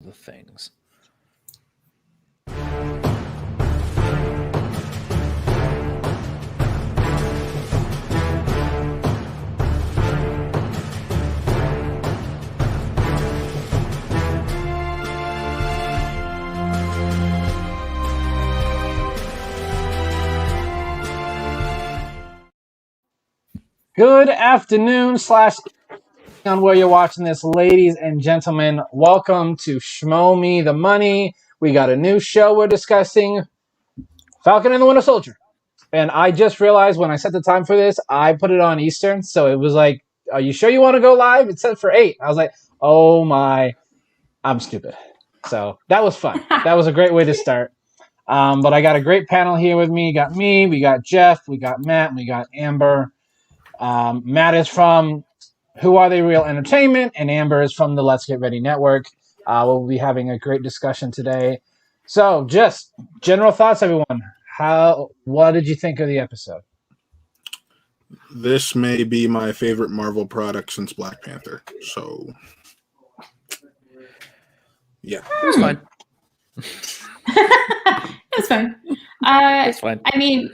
the things. Good afternoon / on where you're watching this, ladies and gentlemen. Welcome to Schmo Me the Money. We got a new show we're discussing, Falcon and the Winter Soldier. And I just realized when I set the time for this, I put it on Eastern. So it was like, are you sure you want to go live? It said for 8. I was like, oh my, I'm stupid. So that was fun. That was a great way to start. But I got a great panel here with me. We got Geoff, we got Matt, we got Amber. Matt is from Who Are They Real Entertainment, and Amber is from the Let's Get Ready Network. We'll be having a great discussion today. So, just general thoughts, everyone. What did you think of the episode? This may be my favorite Marvel product since Black Panther. So, yeah. It was fine. It was fun. It's fine. I mean,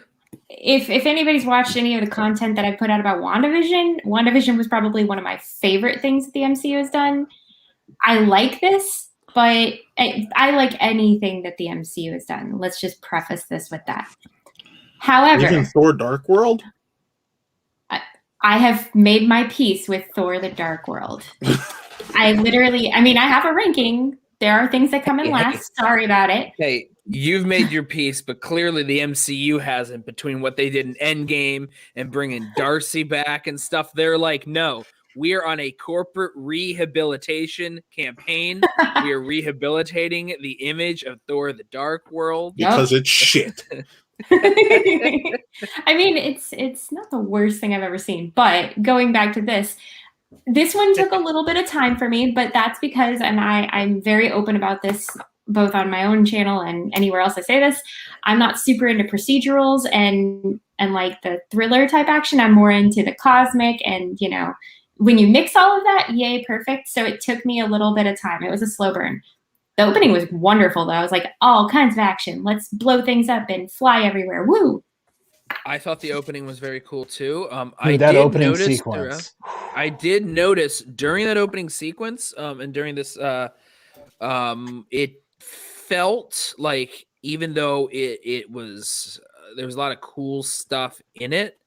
if anybody's watched any of the content that I put out about WandaVision was probably one of my favorite things that the MCU has done. I like this, but I like anything that the MCU has done. Let's just preface this with that. However, even Thor Dark World? I have made my peace with Thor the Dark World. I have a ranking. There are things that come in last. Sorry about it. Hey, you've made your peace, but clearly the MCU hasn't. Between what they did in Endgame and bringing Darcy back and stuff, they're like, no, we are on a corporate rehabilitation campaign. We are rehabilitating the image of Thor the Dark World. Because it's shit. I mean, it's not the worst thing I've ever seen. But going back to this one took a little bit of time for me, but that's because, and I'm very open about this, both on my own channel and anywhere else I say this, I'm not super into procedurals and like the thriller type action. I'm more into the cosmic, and when you mix all of that, yay, perfect. So it took me a little bit of time. It was a slow burn. The opening was wonderful, though. I was like, all kinds of action. Let's blow things up and fly everywhere. Woo! I thought the opening was very cool too. I did notice during that opening sequence, and during this, it felt like, even though it was there was a lot of cool stuff in it,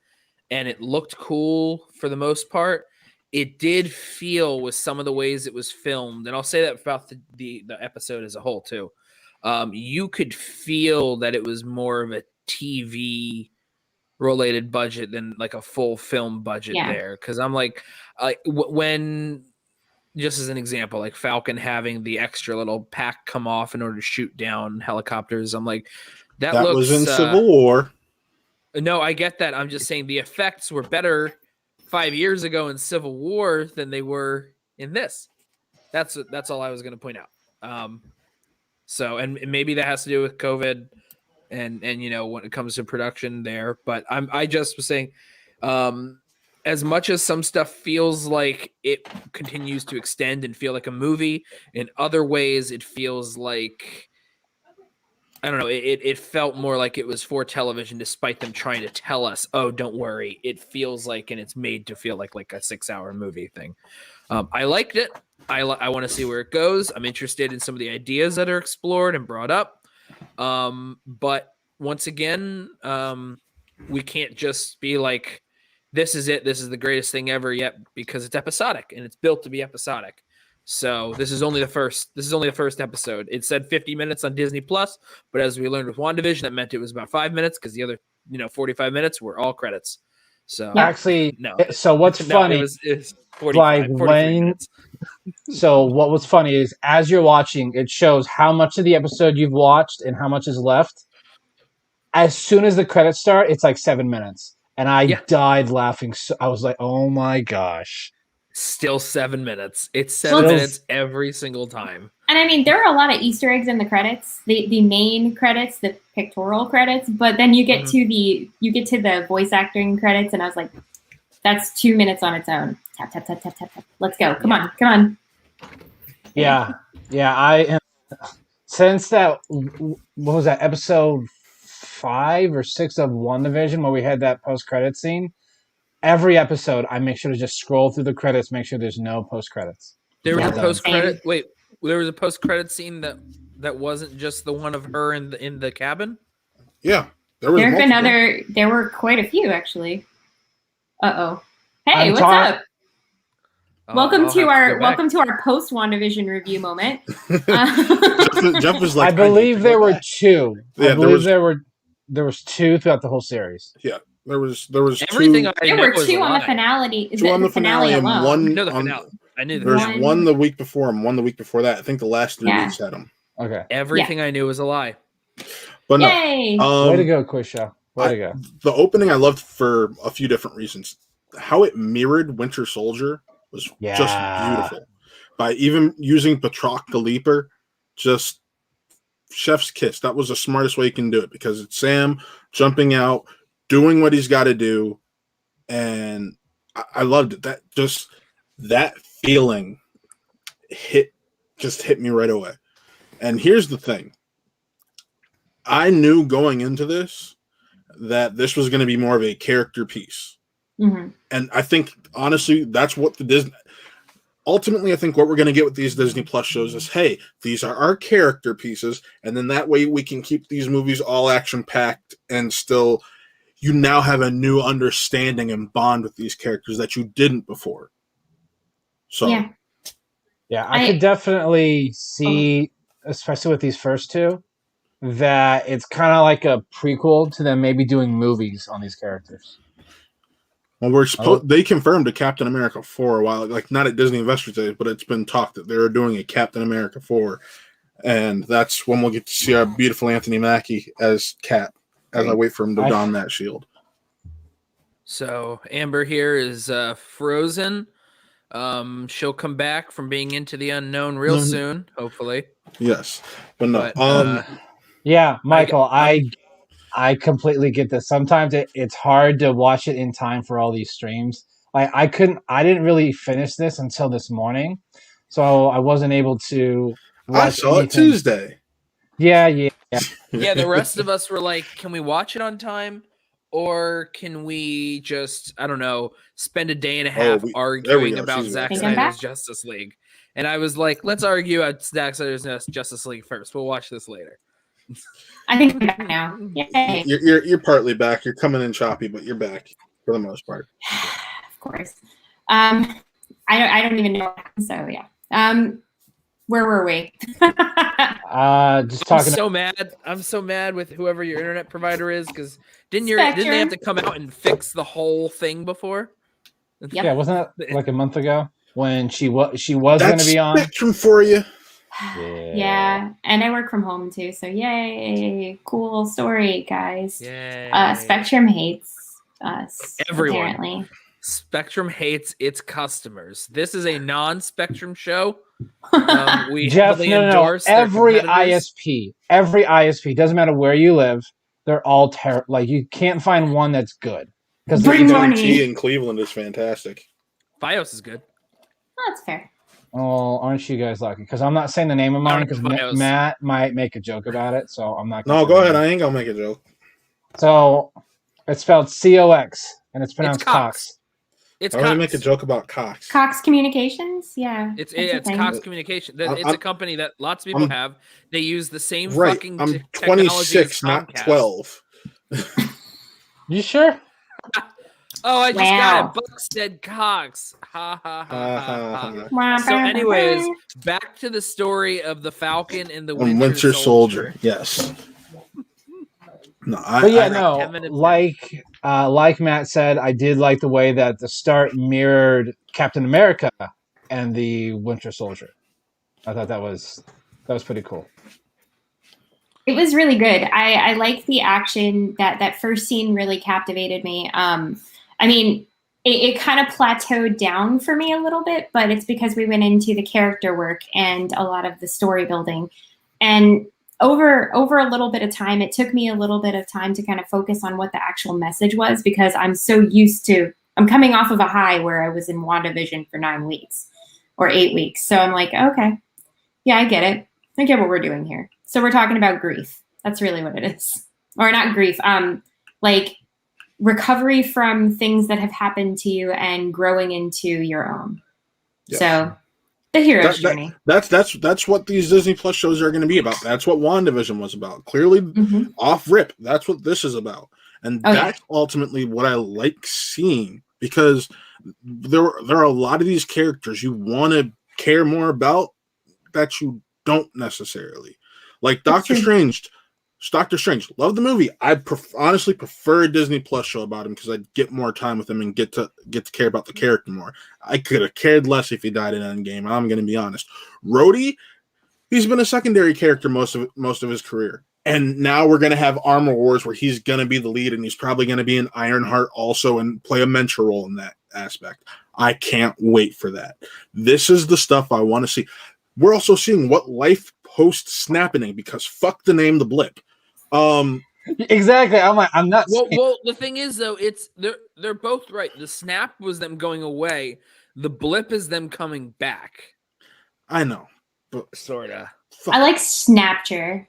and it looked cool for the most part, it did feel, with some of the ways it was filmed, and I'll say that about the episode as a whole too. You could feel that it was more of a TV related budget than like a full film budget there, because I'm like, when, just as an example, like Falcon having the extra little pack come off in order to shoot down helicopters, I'm like, that looks, was in Civil War. No, I get that. I'm just saying the effects were better 5 years ago in Civil War than they were in this. That's all I was going to point out. So, and maybe that has to do with COVID and when it comes to production there, but I just was saying, as much as some stuff feels like it continues to extend and feel like a movie, in other ways it feels like, I don't know, it felt more like it was for television, despite them trying to tell us, oh, don't worry, it feels like, and it's made to feel like a 6-hour movie thing. I liked it. I want to see where it goes. I'm interested in some of the ideas that are explored and brought up. But once again, we can't just be like, this is it, this is the greatest thing ever yet, because it's episodic and it's built to be episodic. So this is only the first episode. It said 50 minutes on Disney Plus, but as we learned with WandaVision, that meant it was about 5 minutes, because the other 45 minutes were all credits. So actually, no. So what's funny? It was 45 minutes. So what was funny is, as you're watching, it shows how much of the episode you've watched and how much is left. As soon as the credits start, it's like 7 minutes. And I died laughing. So I was like, oh my gosh. Still 7 minutes. It's 7 minutes every single time. And I mean, there are a lot of Easter eggs in the credits, the main credits, the pictorial credits, but then you get to the voice acting credits, and I was like, that's 2 minutes on its own. Tap, tap, tap, tap, tap, tap. Let's go. Come on. Yeah. Yeah, I am. Since that, what was that, episode 5 or 6 of WandaVision, where we had that post-credit scene? Every episode, I make sure to just scroll through the credits, make sure there's no post-credits. There was Yeah, a post credit. same. Wait, there was a post credit scene that wasn't just the one of her in the cabin. Yeah, there was multiple. There were quite a few actually. Uh-oh. Hey, I'm what's talk- up? Oh, Welcome I'll to have our go back. post WandaVision review moment. Jeff was like, I believe there were 2. Yeah, I believe there was 2 throughout the whole series. Yeah, there was Everything 2. I There know were is 2 a on the lie. finale. 2 on the finale and alone. I one know the on. finale. I knew the There's finale. one the week before and one the week before that. I think the last 3 Yeah. weeks had them. Okay. Everything I knew was a lie. But no, Yay! Way to go, Quiz Show. Way to go. the opening I loved for a few different reasons. How it mirrored Winter Soldier was just beautiful. By even using Batroc the Leaper, just chef's kiss. That was the smartest way you can do it because it's Sam jumping out, doing what he's got to do, and I loved it. That feeling hit me right away. And here's the thing. I knew going into this that this was going to be more of a character piece. Mm-hmm. And I think, honestly, that's what the Disney... Ultimately, I think what we're going to get with these Disney Plus shows is, hey, these are our character pieces, and then that way we can keep these movies all action-packed and still... You now have a new understanding and bond with these characters that you didn't before. So... Yeah, I could definitely see, especially with these first 2, that it's kind of like a prequel to them maybe doing movies on these characters. Well, they confirmed a Captain America 4 a while, like not at Disney Investor Day, but it's been talked that they were doing a Captain America 4, and that's when we'll get to see our beautiful Anthony Mackie as Cap, as I wait for him to don that shield. So Amber here is frozen. She'll come back from being into the unknown real soon, hopefully. Yes, but no. Yeah, Michael, I completely get this. Sometimes it's hard to watch it in time for all these streams. I didn't really finish this until this morning, so I wasn't able to watch I saw anything. it Tuesday. Yeah. Yeah, the rest of us were like, can we watch it on time? Or can we just, I don't know, spend a day and a half arguing about Zack Snyder's Justice League? And I was like, let's argue at Zack Snyder's Justice League first. We'll watch this later. I think we're back now. Yay. You're partly back. You're coming in choppy, but you're back for the most part. Of course. I don't even know what happened, so yeah. Where were we? Just talking. I'm so mad with whoever your internet provider is because didn't they have to come out and fix the whole thing before? Yep. Yeah, wasn't that like a month ago when she was going to be on? Spectrum for you. Yeah, and I work from home too, so yay! Cool story, guys. Yay. Spectrum hates us. Everyone. Apparently. Spectrum hates its customers. This is a non-Spectrum show. We Jeff, no. Every ISP, doesn't matter where you live, they're all terrible. Like you can't find one that's good because AT&T in Cleveland is fantastic. Fios is good. That's fair. Oh, aren't you guys lucky? Because I'm not saying the name of mine because Matt might make a joke about it, so I'm not. No, go ahead. I ain't gonna make a joke. So it's spelled COX and it's pronounced Cox. It's I want to make a joke about Cox. Cox Communications, yeah. It's Cox Communication. It's a company that lots of people have. They use the same fucking I'm technology 26, not 12. You sure? Oh, I just got it. Buck said Cox. Ha ha ha. So, anyways, back to the story of the Falcon and the Winter Soldier. Yes. No, like Matt said, I did like the way that the start mirrored Captain America and the Winter Soldier. I thought that was pretty cool. It was really good. I liked the action. That first scene really captivated me. I mean, it kind of plateaued down for me a little bit, but it's because we went into the character work and a lot of the story building. And over a little bit of time, it took me a little bit of time to kind of focus on what the actual message was because I'm so used to, I'm coming off of a high where I was in WandaVision for 9 weeks or 8 weeks. So I'm like, okay, Yeah, I get it. I get what we're doing here. So we're talking about grief. That's really what it is. Or not grief, like recovery from things that have happened to you and growing into your own. Yes. So the hero's journey. That's what these Disney Plus shows are going to be about. That's what WandaVision was about. Clearly, off rip, that's what this is about. And that's ultimately what I like seeing, because there are a lot of these characters you want to care more about that you don't necessarily. Like Doctor Strange. Doctor Strange, love the movie. I honestly prefer a Disney Plus show about him because I'd get more time with him and get to care about the character more. I could have cared less if he died in Endgame. I'm going to be honest. Rhodey, he's been a secondary character most of his career, and now we're going to have Armor Wars where he's going to be the lead, and he's probably going to be in Ironheart also and play a mentor role in that aspect. I can't wait for that. This is the stuff I want to see. We're also seeing what life post-snapping, because fuck the name, the blip. Exactly. I'm not. Well, the thing is though, they're both right. The snap was them going away. The blip is them coming back. I know, but sorta. I like Snapture.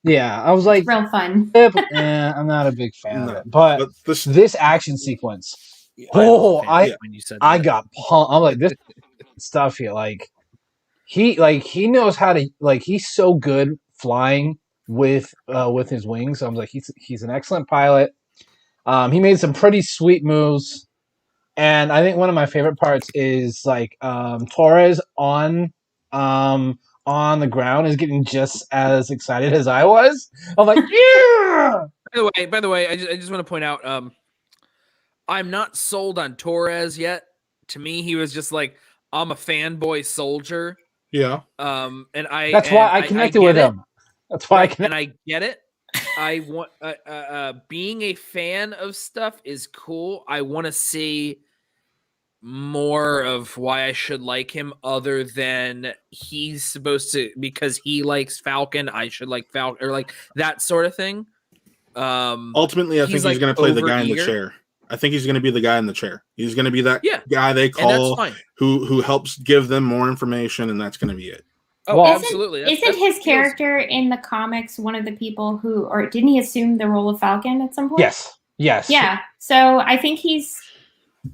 Yeah, I was like, it's real fun. I'm not a big fan of it, but this action sequence. When you said I got pumped. I'm like, this stuff here, like he knows how to, like, he's so good flying with his wings. I was like, he's an excellent pilot. He made some pretty sweet moves, and I think one of my favorite parts is like Torres on the ground is getting just as excited as I was. I'm like, yeah. By the way, I just want to point out, I'm not sold on Torres yet. To me, he was just like, I'm a fanboy soldier. Yeah. And that's why I connected with him. That's why and I get it. I want being a fan of stuff is cool. I want to see more of why I should like him, other than he's supposed to, because he likes Falcon, I should like Falcon, or like that sort of thing. Ultimately, I think he's going to play the guy in the chair. I think he's going to be the guy in the chair. He's going to be that guy they call who helps give them more information, and that's going to be it. Oh, well, absolutely. Isn't his character in the comics one of the people who, or didn't he assume the role of Falcon at some point? Yes. Yeah. So I think he's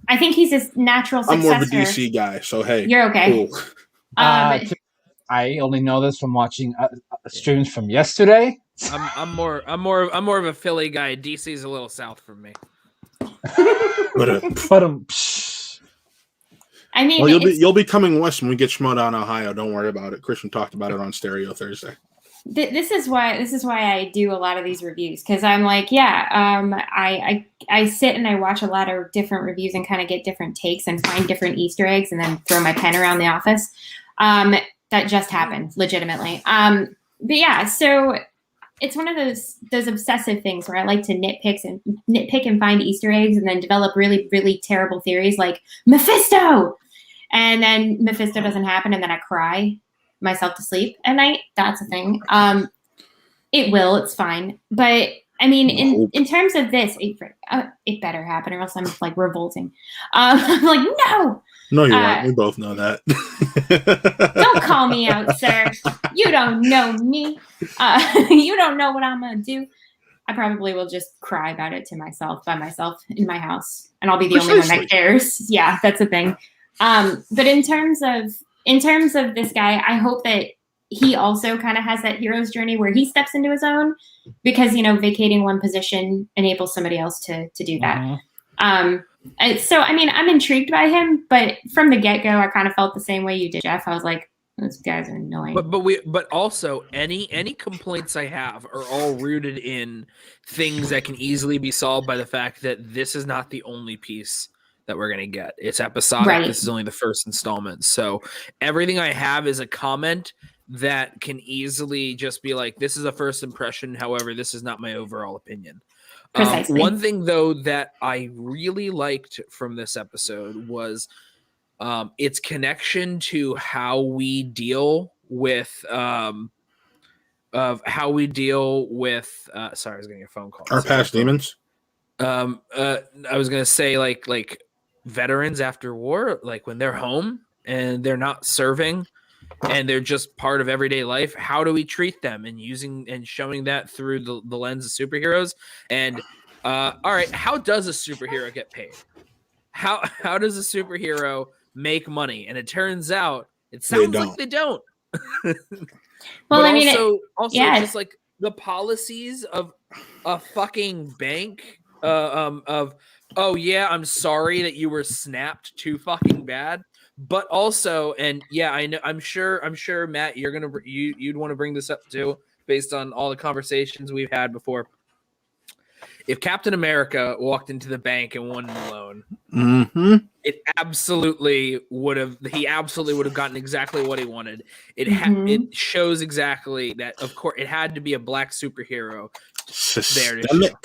his natural successor. I'm more of a DC guy, so hey, you're okay. Cool. I only know this from watching streams from yesterday. I'm more of a Philly guy. DC's a little south from me. I mean, well, you'll be coming west when we get Schmodown, Ohio. Don't worry about it. Christian talked about it on Stereo Thursday. This is why I do a lot of these reviews, because I'm like, I sit and I watch a lot of different reviews and kind of get different takes and find different Easter eggs and then throw my pen around the office. That just happened, legitimately. But yeah, so it's one of those obsessive things where I like to nitpick and find Easter eggs and then develop really, really terrible theories like Mephisto, and then Mephisto doesn't happen, and then I cry myself to sleep at night. That's a thing. It's fine. But I mean, in terms of this, it better happen, or else I'm like revolting. I'm like, no. No, you aren't. We both know that. Don't call me out, sir. You don't know me. You don't know what I'm gonna do. I probably will just cry about it by myself in my house, and I'll be the only one that cares. Yeah, that's the thing. But in terms of this guy, I hope that he also kind of has that hero's journey where he steps into his own, because, vacating one position enables somebody else to do that. So, I mean, I'm intrigued by him, but from the get-go, I kind of felt the same way you did, Geoff. I was like, those guys are annoying. But also, any complaints I have are all rooted in things that can easily be solved by the fact that this is not the only piece that we're going to get. It's episodic. Right. This is only the first installment. So everything I have is a comment that can easily just be like, this is a first impression. However, this is not my overall opinion. One thing, though, that I really liked from this episode was its connection to how we deal with sorry, I was getting a phone call. Our past demons. I was gonna say like veterans after war, like when they're home and they're not serving, and they're just part of everyday life. How do we treat them, and using and showing that through the lens of superheroes? And all right, how does a superhero get paid? How does a superhero make money? And it turns out it sounds like they don't. Well, but I mean, also just like the policies of a fucking bank of, oh yeah, I'm sorry that you were snapped too fucking bad. But also, and yeah, I know, I'm sure Matt, you'd want to bring this up too, based on all the conversations we've had before. If Captain America walked into the bank and wanted a loan, he absolutely would have gotten exactly what he wanted. It shows exactly that, of course, it had to be a black superhero. Systemic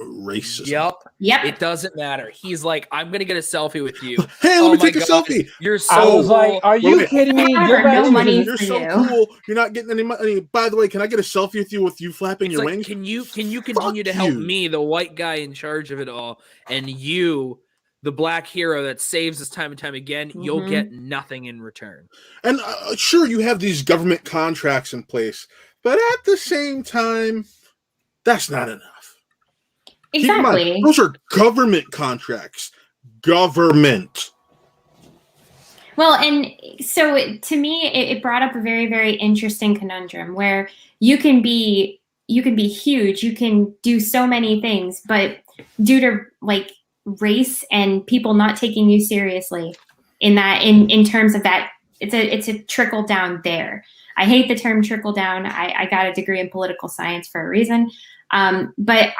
racism. Yep. It doesn't matter. He's like, I'm gonna get a selfie with you. Hey, let me take a selfie. You're so I was cool. like, are you kidding me? You're so cool. You're not getting any money. By the way, can I get a selfie with you flapping your wings? Can you continue to help me, the white guy in charge of it all, and you, the black hero that saves us time and time again, you'll get nothing in return. And sure, you have these government contracts in place, but at the same time, that's not enough. Exactly. Keep in mind, those are government contracts. Government. Well, and so to me, it brought up a very, very interesting conundrum where you can be huge, you can do so many things, but due to like race and people not taking you seriously in terms of that, it's a trickle down there. I hate the term trickle down. I got a degree in political science for a reason. But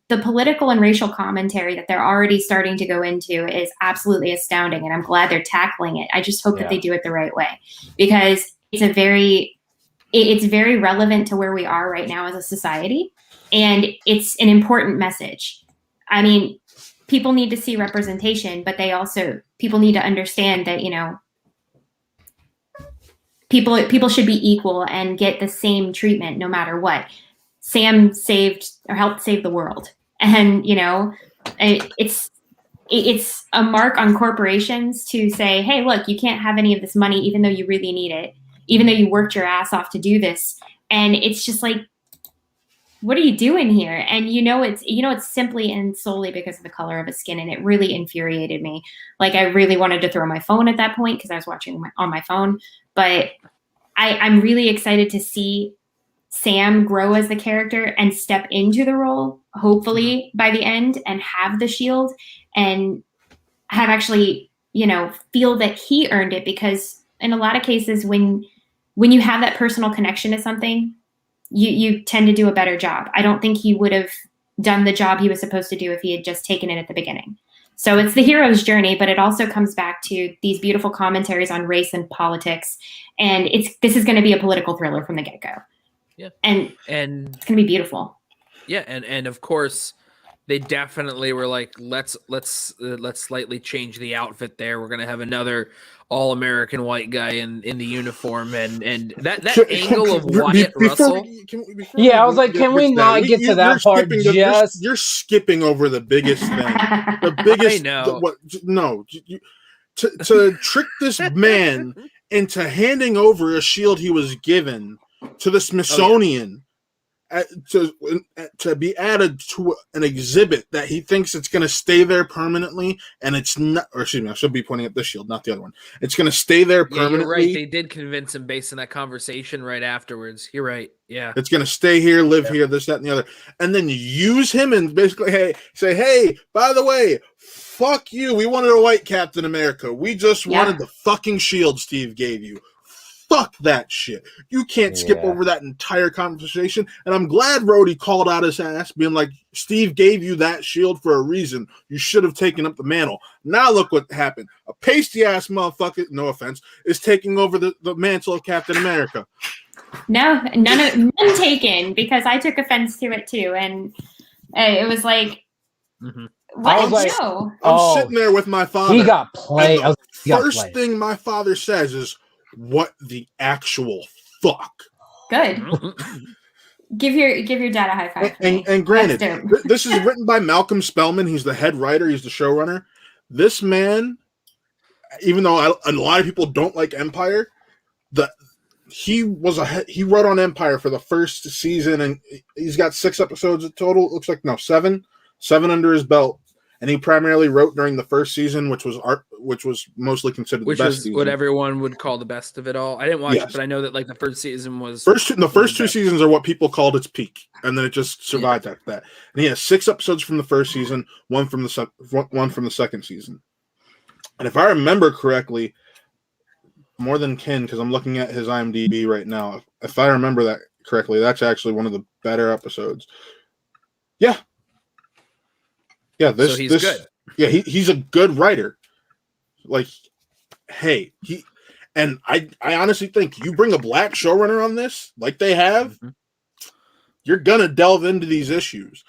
the political and racial commentary that they're already starting to go into is absolutely astounding, and I'm glad they're tackling it. I just hope that they do it the right way, because it's very relevant to where we are right now as a society, and it's an important message. I mean, people need to see representation, but people need to understand that, you know, people should be equal and get the same treatment no matter what. Sam helped save the world. And, you know, it's a mark on corporations to say, hey, look, you can't have any of this money, even though you really need it, even though you worked your ass off to do this. And it's just like, what are you doing here? And it's simply and solely because of the color of his skin. And it really infuriated me. Like, I really wanted to throw my phone at that point because I was watching on my phone. But I'm really excited to see Sam grow as the character and step into the role, hopefully by the end, and have the shield and have actually, you know, feel that he earned it. Because in a lot of cases, when you have that personal connection to something, you tend to do a better job. I don't think he would have done the job he was supposed to do if he had just taken it at the beginning. So it's the hero's journey, but it also comes back to these beautiful commentaries on race and politics. And this is going to be a political thriller from the get-go. Yeah. And it's going to be beautiful. Yeah. And of course, they definitely were like, let's slightly change the outfit there. We're going to have another all-American white guy in the uniform. And that angle of Wyatt Russell. I was like, can we not get to that part? You're skipping over the biggest thing. The biggest. I know. To trick this man into handing over a shield he was given to the Smithsonian to be added to an exhibit that he thinks it's going to stay there permanently, and it's not. Or excuse me, I should be pointing at this shield, not the other one. It's going to stay there permanently. You're right. They did convince him based on that conversation right afterwards. You're right. Yeah, it's going to stay here, live here, this, that, and the other, and then use him and basically say, hey, by the way, fuck you. We wanted a white Captain America. We just wanted the fucking shield Steve gave you. Fuck that shit. You can't skip over that entire conversation. And I'm glad Rhodey called out his ass, being like, Steve gave you that shield for a reason. You should have taken up the mantle. Now look what happened. A pasty-ass motherfucker, no offense, is taking over the mantle of Captain America. No, none taken, because I took offense to it too. And it was like, I'm sitting there with my father. He got played. First thing my father says is, what the actual fuck? Good. Give your dad a high five. And granted, this is written by Malcolm Spellman. He's the head writer. He's the showrunner. This man, even though a lot of people don't like Empire, he wrote on Empire for the first season, and he's got 6 episodes in total. It looks like 7 under his belt, and he primarily wrote during the first season, which was mostly considered the best season. What everyone would call the best of it all. I didn't watch it, but I know that like the first season was the first 2 seasons are what people called its peak, and then it just survived after that. And he has 6 episodes from the first season, one from the second season. And if I remember correctly, more than Ken, because I'm looking at his IMDb right now. If I remember that correctly, that's actually one of the better episodes. Yeah. So he's good. Yeah, he's a good writer. Like, hey, I honestly think you bring a black showrunner on this, like they have, you're gonna delve into these issues.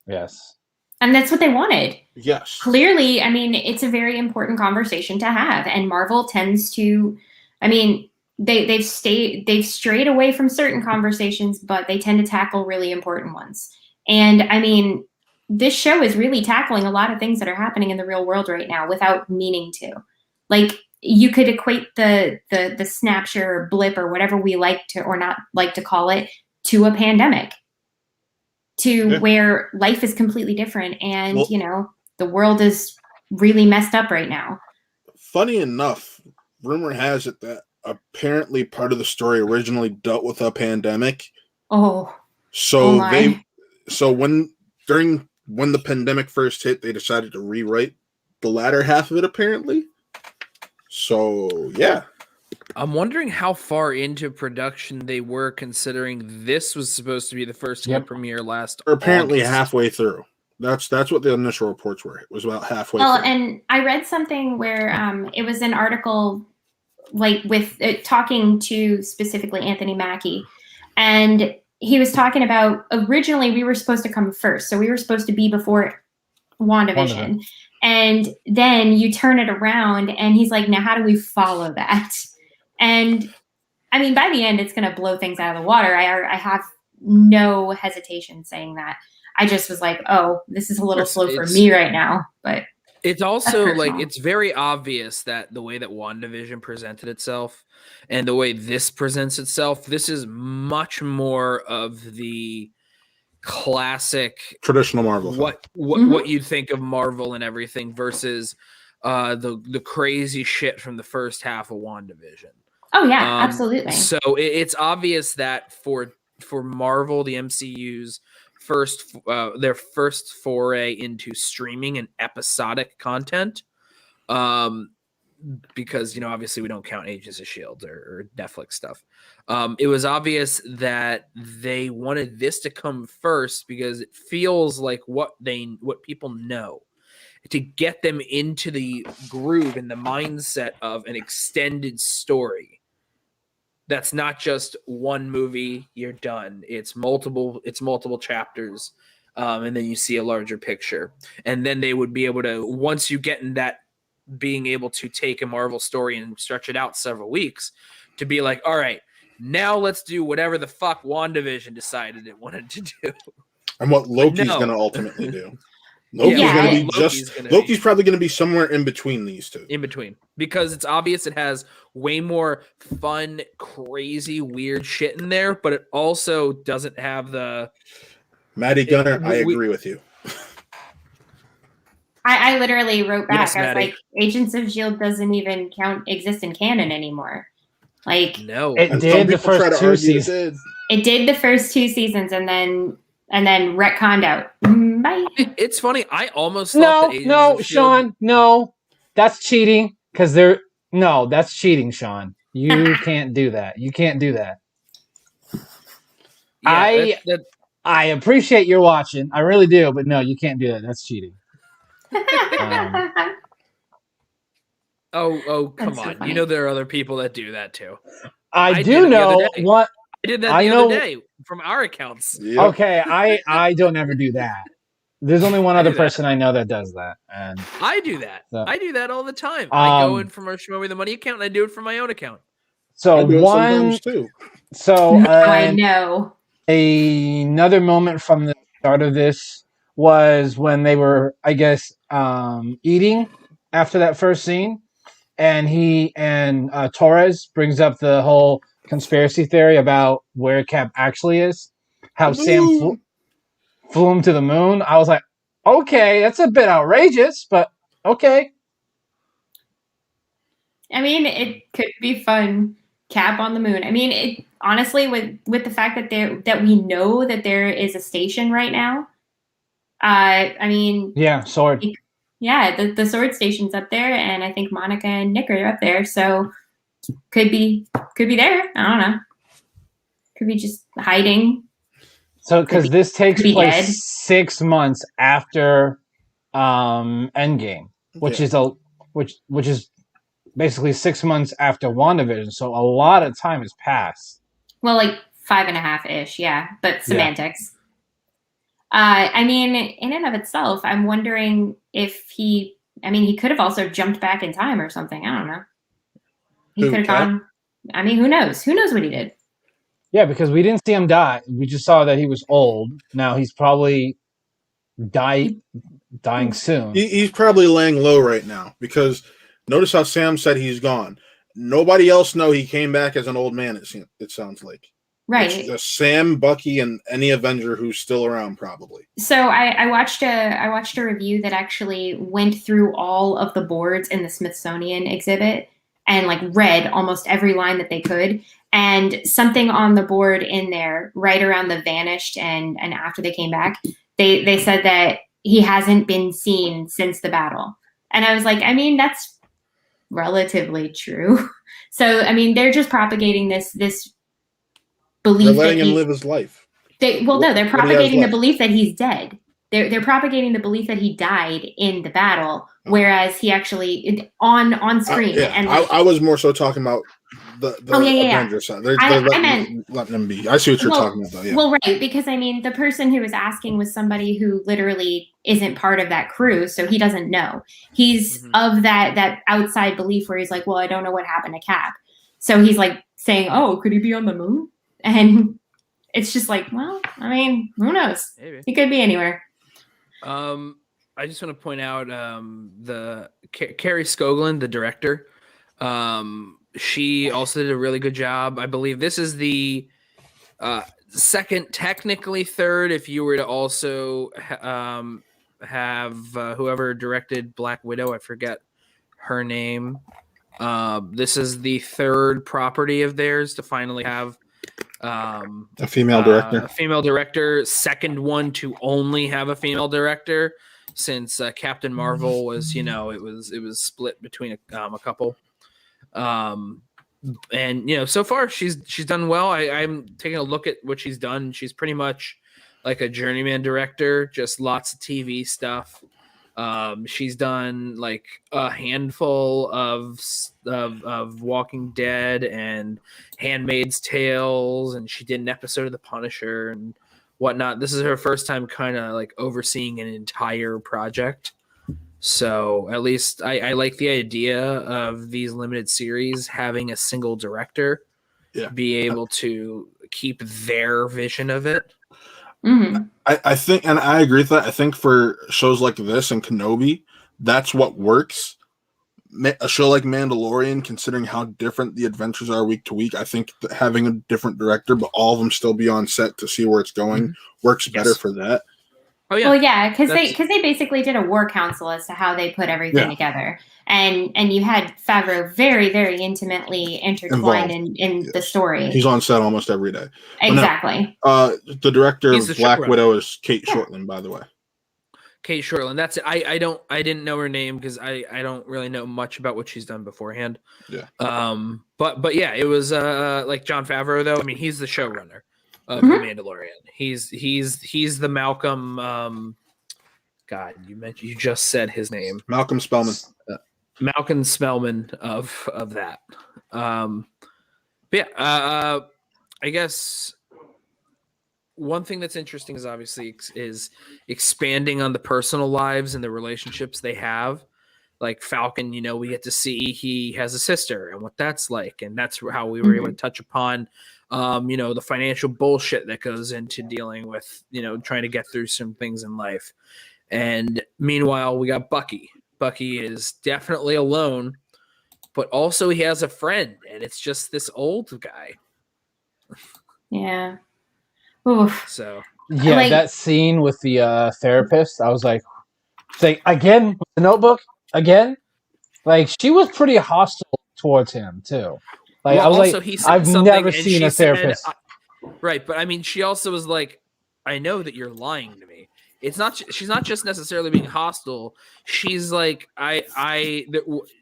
Yes. And that's what they wanted. Yes. Clearly, I mean, it's a very important conversation to have. And Marvel tends to, I mean, they've strayed away from certain conversations, but they tend to tackle really important ones. And I mean, this show is really tackling a lot of things that are happening in the real world right now without meaning to. Like, you could equate the snapshot or blip or whatever we like to or not like to call it to a pandemic. Where life is completely different and, the world is really messed up right now. Funny enough, rumor has it that apparently part of the story originally dealt with a pandemic. Oh. So when the pandemic first hit, they decided to rewrite the latter half of it, apparently. So, yeah. I'm wondering how far into production they were, considering this was supposed to be the first premiere last Or apparently August. Halfway through. That's what the initial reports were. It was about halfway through. And I read something where it was an article like with talking to specifically Anthony Mackie, and he was talking about originally we were supposed to come first. So we were supposed to be before WandaVision. And then you turn it around and he's like, now how do we follow that? And I mean, by the end, it's going to blow things out of the water. I have no hesitation saying that. I just was like, oh, this is a little slow for me right now. But it's also like, it's very obvious that the way that WandaVision presented itself and the way this presents itself, this is much more of the classic traditional Marvel. What you think of Marvel and everything versus the crazy shit from the first half of WandaVision. Oh yeah, absolutely. So it's obvious that for Marvel, the MCU's their first foray into streaming and episodic content, because obviously we don't count Agents of S.H.I.E.L.D. or Netflix stuff. It was obvious that they wanted this to come first because it feels like what people know, to get them into the groove and the mindset of an extended story. That's not just one movie, you're done. It's multiple chapters, and then you see a larger picture. And then they would be able to, once you get in that, being able to take a Marvel story and stretch it out several weeks, to be like, all right, now let's do whatever the fuck WandaVision decided it wanted to do. And what Loki's going to ultimately do. Loki's probably going to be somewhere in between these two. In between. Because it's obvious it has way more fun, crazy, weird shit in there, but it also doesn't have the... Maddie Gunner, I agree with you. I literally wrote back. I was like, Agents of S.H.I.E.L.D. doesn't even exist in canon anymore. Like, no. It did the first 2 seasons. It did the first 2 seasons and then retconned out. Bye. It's funny. I almost thought that Agents of S.H.I.E.L.D. Sean, no. That's cheating. That's cheating, Sean. You can't do that. You can't do that. Yeah, I appreciate your watching. I really do, but no, you can't do that. That's cheating. Come on. So there are other people that do that too. I do know what I did that the other day from our accounts. Yep. Okay, I don't ever do that. There's only one other person I know that does that, and I do that. I do that all the time. I go in from our Show Me the Money account and I do it from my own account. So I do it sometimes too. So I know. Another moment from the start of this was when they were, I guess, eating after that first scene, and Torres brings up the whole conspiracy theory about where Cap actually is. How Sam flew him to the moon. I was like, okay, that's a bit outrageous, but okay. I mean, it could be fun. Cap on the moon. I mean, it honestly, with the fact that we know that there is a station right now. I mean, yeah, sword. Yeah, the sword station's up there, and I think Monica and Nick are up there, so could be there. I don't know. Could be just hiding. So, because this takes place dead. 6 months after Endgame, which is which is basically 6 months after WandaVision. So a lot of time has passed. Well, like 5.5-ish, yeah, but semantics. I mean, in and of itself, I'm wondering if he could have also jumped back in time or something. I don't know. He could have gone. I mean, who knows? Who knows what he did? Yeah, because we didn't see him die. We just saw that he was old. Now he's probably dying soon. He's probably laying low right now because notice how Sam said he's gone. Nobody else know he came back as an old man. It sounds like. Right. It's just Sam, Bucky, and any Avenger who's still around, probably. So I watched a review that actually went through all of the boards in the Smithsonian exhibit and like read almost every line that they could. And something on the board in there, right around the vanished and after they came back, they said that he hasn't been seen since the battle. And I was like, I mean, that's relatively true. So I mean, they're just propagating this belief. They're letting him live his life. They're propagating the belief that he's dead. They're propagating the belief that he died in the battle, whereas he actually on screen. I was more so talking about the Avenger side. They're letting him be. I see what you're talking about, though. Yeah. Well, right, because I mean, the person who was asking was somebody who literally isn't part of that crew, so he doesn't know. He's of that outside belief where he's like, well, I don't know what happened to Cap, so he's like saying, oh, could he be on the moon? And it's just like, well, I mean, who knows? Maybe. He could be anywhere. I just want to point out the Carrie Skoglund, the director. She also did a really good job. I believe this is the second, technically third, if you were to also have whoever directed Black Widow. I forget her name. This is the third property of theirs to finally have a female director. Second one to only have a female director since Captain Marvel was, it was split between a couple. And so far she's done well. I'm taking a look at what she's done. She's pretty much like a journeyman director, just lots of TV stuff. She's done like a handful of Walking Dead and Handmaid's Tales, and she did an episode of The Punisher and whatnot. This is her first time kind of like overseeing an entire project. So at least I like the idea of these limited series having a single director be able to keep their vision of it. Mm-hmm. I think, and I agree with that. I think for shows like this and Kenobi, that's what works. A show like Mandalorian, considering how different the adventures are week to week, I think that having a different director, but all of them still be on set to see where it's going, works better for that. Oh yeah. Well, yeah, because they basically did a war council as to how they put everything together, and you had Favreau very, very intimately intertwined in the story. He's on set almost every day. Exactly. The director of Black Widow is Kate Shortland, by the way. Kate Shortland. That's it. I didn't know her name because I don't really know much about what she's done beforehand. Yeah. But yeah, it was like Jon Favreau though. I mean, he's the showrunner of The Mandalorian. He's the Malcolm. God, you just said his name. Malcolm Spellman. Malcolm Spellman of that. But yeah, I guess one thing that's interesting is obviously is expanding on the personal lives and the relationships they have. Like Falcon, we get to see he has a sister and what that's like, and that's how we were able to touch upon the financial bullshit that goes into dealing with, trying to get through some things in life. And meanwhile, we got Bucky. Bucky is definitely alone, but also he has a friend, and it's just this old guy. Yeah. Oof. So Yeah, Like- that scene with the therapist, I was like, again, the Notebook again. Like she was pretty hostile towards him too. Like well, I was also like, he said I've something, never and seen she a said, therapist. right, but I mean, she also was like, I know that you're lying to me. It's not. She's not just necessarily being hostile. She's like,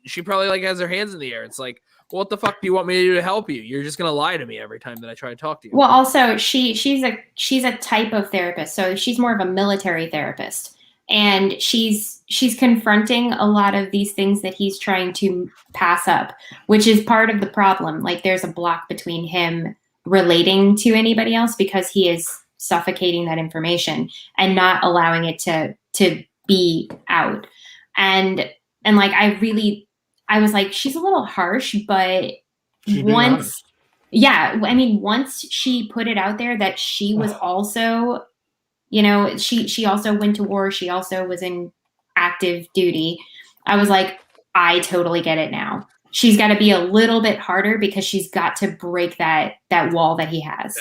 she probably like has her hands in the air. It's like, well, what the fuck do you want me to do to help you? You're just gonna lie to me every time that I try to talk to you. Well, also she's a type of therapist, so she's more of a military therapist, and she's confronting a lot of these things that he's trying to pass up, which is part of the problem. Like there's a block between him relating to anybody else because he is suffocating that information and not allowing it to be out. And like I was like, she's a little harsh, but She's being honest. yeah, I mean, once she put it out there that she was also, she also went to war, she also was in active duty, I was like, I totally get it now. She's got to be a little bit harder because she's got to break that wall that he has.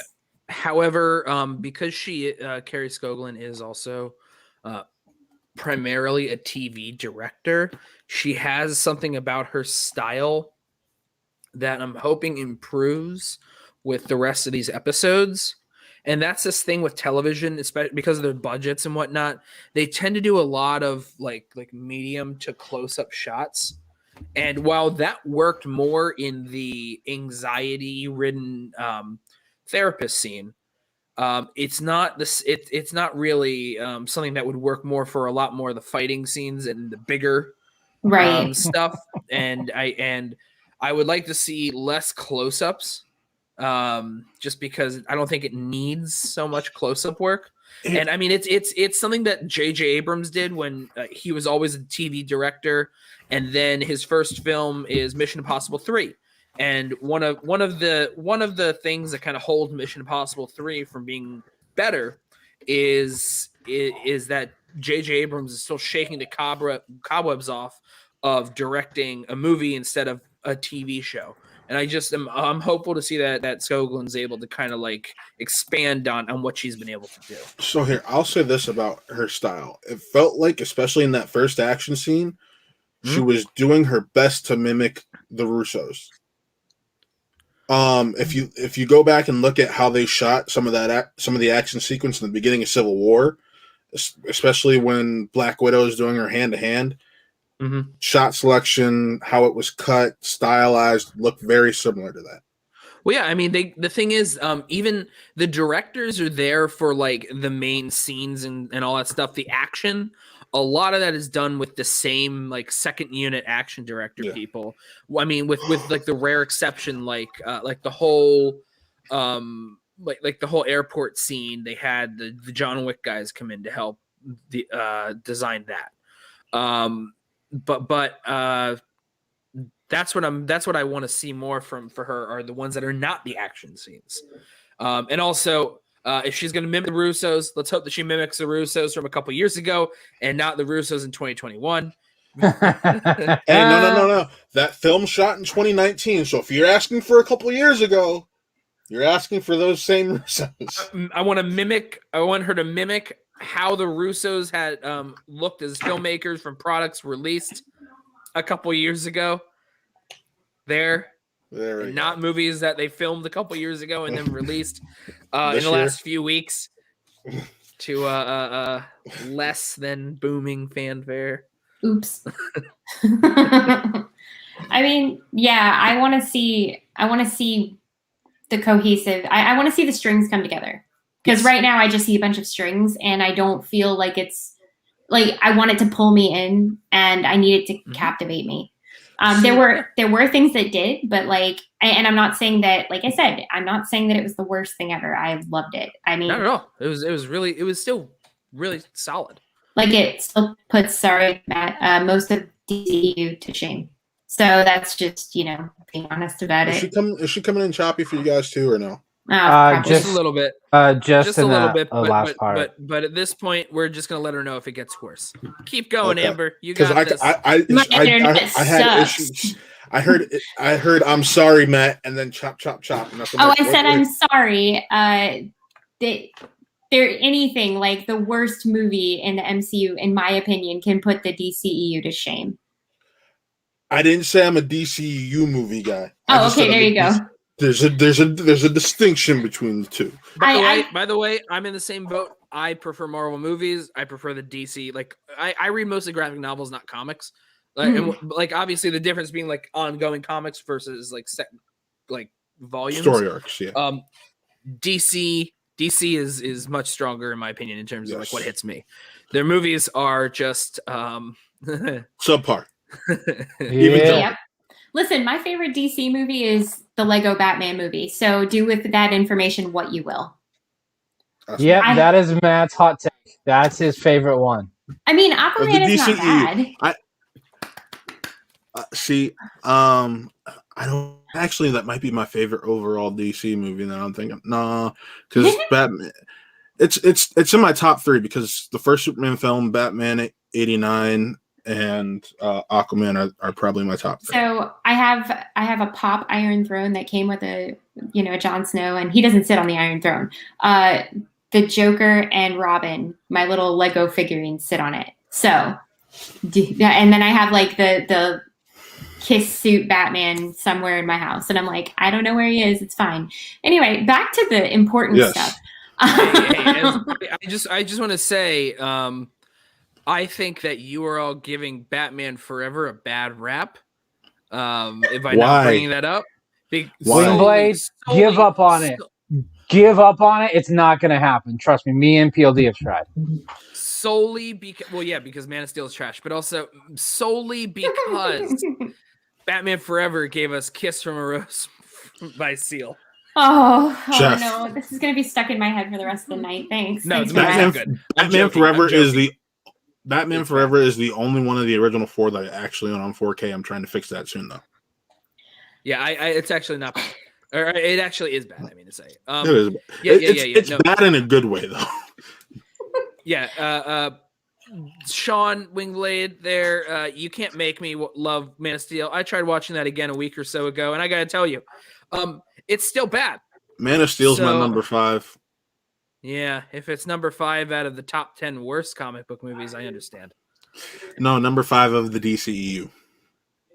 However, because Carrie Skoglund is also primarily a TV director, she has something about her style that I'm hoping improves with the rest of these episodes. And that's this thing with television, especially because of their budgets and whatnot. They tend to do a lot of like medium to close-up shots. And while that worked more in the anxiety-ridden therapist scene, it's not this. It's not really something that would work more for a lot more of the fighting scenes and the bigger stuff. And I would like to see less close-ups, just because I don't think it needs so much close-up work. And I mean, it's something that J.J. Abrams did when he was always a TV director, and then his first film is Mission Impossible 3. And one of the things that kind of hold Mission Impossible 3 from being better is that J.J. Abrams is still shaking the cobwebs off of directing a movie instead of a TV show. And I'm hopeful to see that Skoglund's able to kind of like expand on what she's been able to do. So here, I'll say this about her style. It felt like, especially in that first action scene, she was doing her best to mimic the Russos. If you go back and look at how they shot some of the action sequence in the beginning of Civil War, especially when Black Widow is doing her hand-to-hand, shot selection, how it was cut, stylized, looked very similar to that. Well, yeah, I mean, the thing is, even the directors are there for like the main scenes and all that stuff. The action, a lot of that is done with the same like second unit action director people. I mean, with like the rare exception, like the whole like the whole airport scene, they had the John Wick guys come in to help design that. But that's what I want to see more for her are the ones that are not the action scenes. And also, if she's going to mimic the Russos, let's hope that she mimics the Russos from a couple years ago and not the Russos in 2021. Hey, no. That film shot in 2019. So if you're asking for a couple years ago, you're asking for those same Russos. I want her to mimic how the Russos had looked as filmmakers from products released a couple years ago. Not movies that they filmed a couple years ago and then released in the last few weeks to less than booming fanfare. Oops. I mean, yeah, I want to see the cohesive. I want to see the strings come together, because right now I just see a bunch of strings and I don't feel like it's like I want it to pull me in and I need it to captivate me. There were things that did, but like, and I'm not saying that, like I said, I'm not saying that it was the worst thing ever. I loved it. I mean, not at all. It was still really solid. Like it still puts, most of DCU to shame. So that's just, being honest about it. Is she coming in choppy for you guys too, or no? Just a little bit. Just a little bit. Last part. But at this point, we're just gonna let her know if it gets worse. Keep going, Amber. You got this. I had issues. I heard I'm sorry, Matt, and then chop, chop, chop. Nothing Oh, like, I said what- I'm sorry. They're anything like the worst movie in the MCU, in my opinion, can put the DCEU to shame. I didn't say I'm a DCU movie guy. Oh, okay, there you go. There's a distinction between the two. By the way, I'm in the same boat. I prefer Marvel movies. I prefer the DC. Like I read mostly graphic novels, not comics. And like obviously the difference being like ongoing comics versus like volumes. Story arcs, yeah. DC is much stronger in my opinion in terms of like what hits me. Their movies are just subpar. Yep. Listen, my favorite DC movie is the Lego Batman movie. So do with that information what you will. Yep, that is Matt's hot take. That's his favorite one. I mean, Aquaman is not bad. I don't actually. That might be my favorite overall DC movie. That I'm thinking, because Batman. It's in my top 3 because the first Superman film, Batman '89, and Aquaman are probably my top 3. So I have a pop Iron Throne that came with a Jon Snow, and he doesn't sit on the Iron Throne. The Joker and Robin, my little Lego figurines, sit on it. So, and then I have like the kiss suit Batman somewhere in my house, and I'm like, I don't know where he is. It's fine. Anyway, back to the important stuff. I just want to say, I think that you are all giving Batman Forever a bad rap. If I'm not bringing that up, Wingblade, give up on it. Give up on it. It's not going to happen. Trust me. Me and PLD have tried. Solely because Man of Steel is trash, but also solely because Batman Forever gave us "Kiss from a Rose" by Seal. Oh no, this is going to be stuck in my head for the rest of the night. Thanks. No, Thanks Batman Forever is the only one of the original 4 that I actually own on 4K. I'm trying to fix that soon though. Yeah, it's actually not bad. Or it actually is bad. I mean to say, it is. It's bad in a good way though. Yeah, Sean Wingblade. There, you can't make me love Man of Steel. I tried watching that again a week or so ago, and I gotta tell you, it's still bad. Man of Steel's my number 5. Yeah, if it's number 5 out of the top 10 worst comic book movies, I understand. No, number 5 of the DCEU.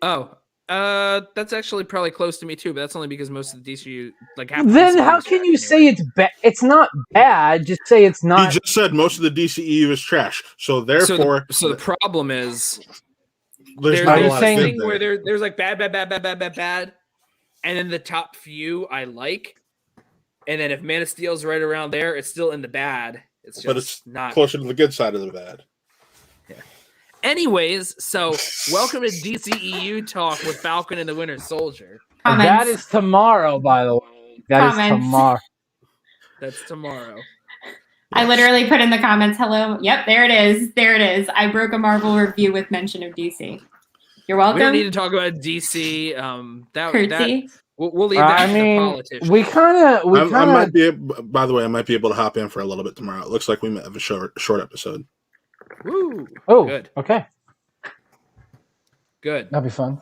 Oh. That's actually probably close to me too, but that's only because most of the DCU Then how can you say it's bad? It's not bad. Just say it's not. He just said most of the DCEU is trash. So therefore, so the problem is there's a thing where there's like bad, and then the top few I like, and then if Man of Steel's right around there, it's still in the bad. It's just but it's not closer to the good side of the bad. Yeah. Anyways, so welcome to DCEU talk with Falcon and the Winter Soldier. Comments. That is tomorrow, by the way. That is tomorrow. That's tomorrow. I literally put in the comments, hello. Yep, there it is. There it is. I broke a Marvel review with mention of DC. You're welcome. We don't need to talk about DC. We'll leave that to the politicians. We kind of. I might be. By the way, I might be able to hop in for a little bit tomorrow. It looks like we might have a short episode. Woo. Oh, good. Okay. Good. That'd be fun.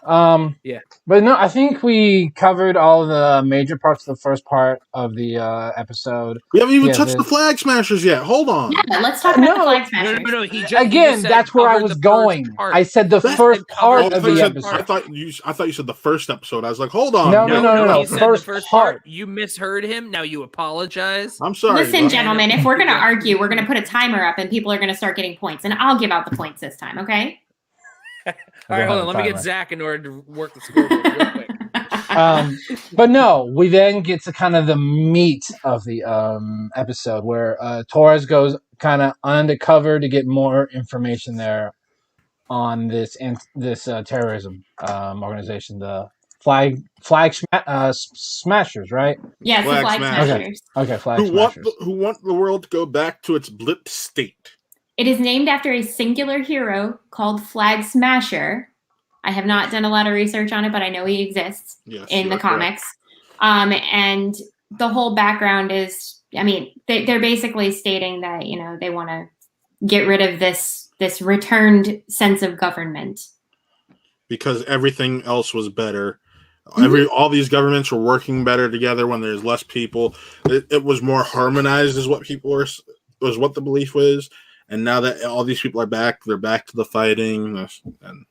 Yeah. But no, I think we covered all the major parts of the first part of the episode. We haven't even touched the Flag Smashers yet. Hold on. Yeah, let's talk about the Flag Smashers. No. That's where I was going. I said the first part of the episode. I thought you said the first episode. I was like, hold on. No. He said the first part. You misheard him. Now you apologize. I'm sorry. Listen, gentlemen, if we're going to argue, we're going to put a timer up and people are going to start getting points. And I'll give out the points this time, okay? All right, hold on. Let me get Zach in order to work the scoreboard real quick. But no, we then get to kind of the meat of the episode where Torres goes kind of undercover to get more information there on this terrorism organization, the Flag Smashers, right? Yes, the Flag Smashers. Okay, Flag Smashers. Who want the world to go back to its blipped state. It is named after a singular hero called Flag Smasher. I have not done a lot of research on it, but I know he exists in the comics. And the whole background is, I mean, they're basically stating that, they want to get rid of this returned sense of government. because everything else was better. Mhm. All these governments were working better together when there's less people. It was more harmonized, is what was what the belief was. And now that all these people are back, they're back to the fighting. And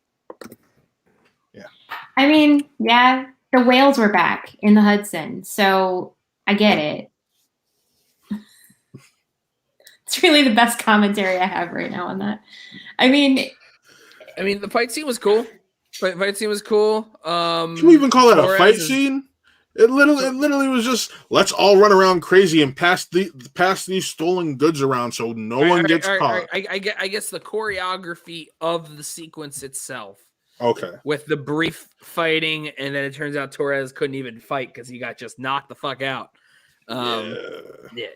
I mean, yeah, the whales were back in the Hudson, so I get it. It's really the best commentary I have right now on that. I mean, the fight scene was cool. Fight scene was cool. can we even call it a fight scene? It literally was just, let's all run around crazy and pass these stolen goods around so no one gets caught. I guess the choreography of the sequence itself. Okay. With the brief fighting, and then it turns out Torres couldn't even fight because he got just knocked the fuck out. Yeah.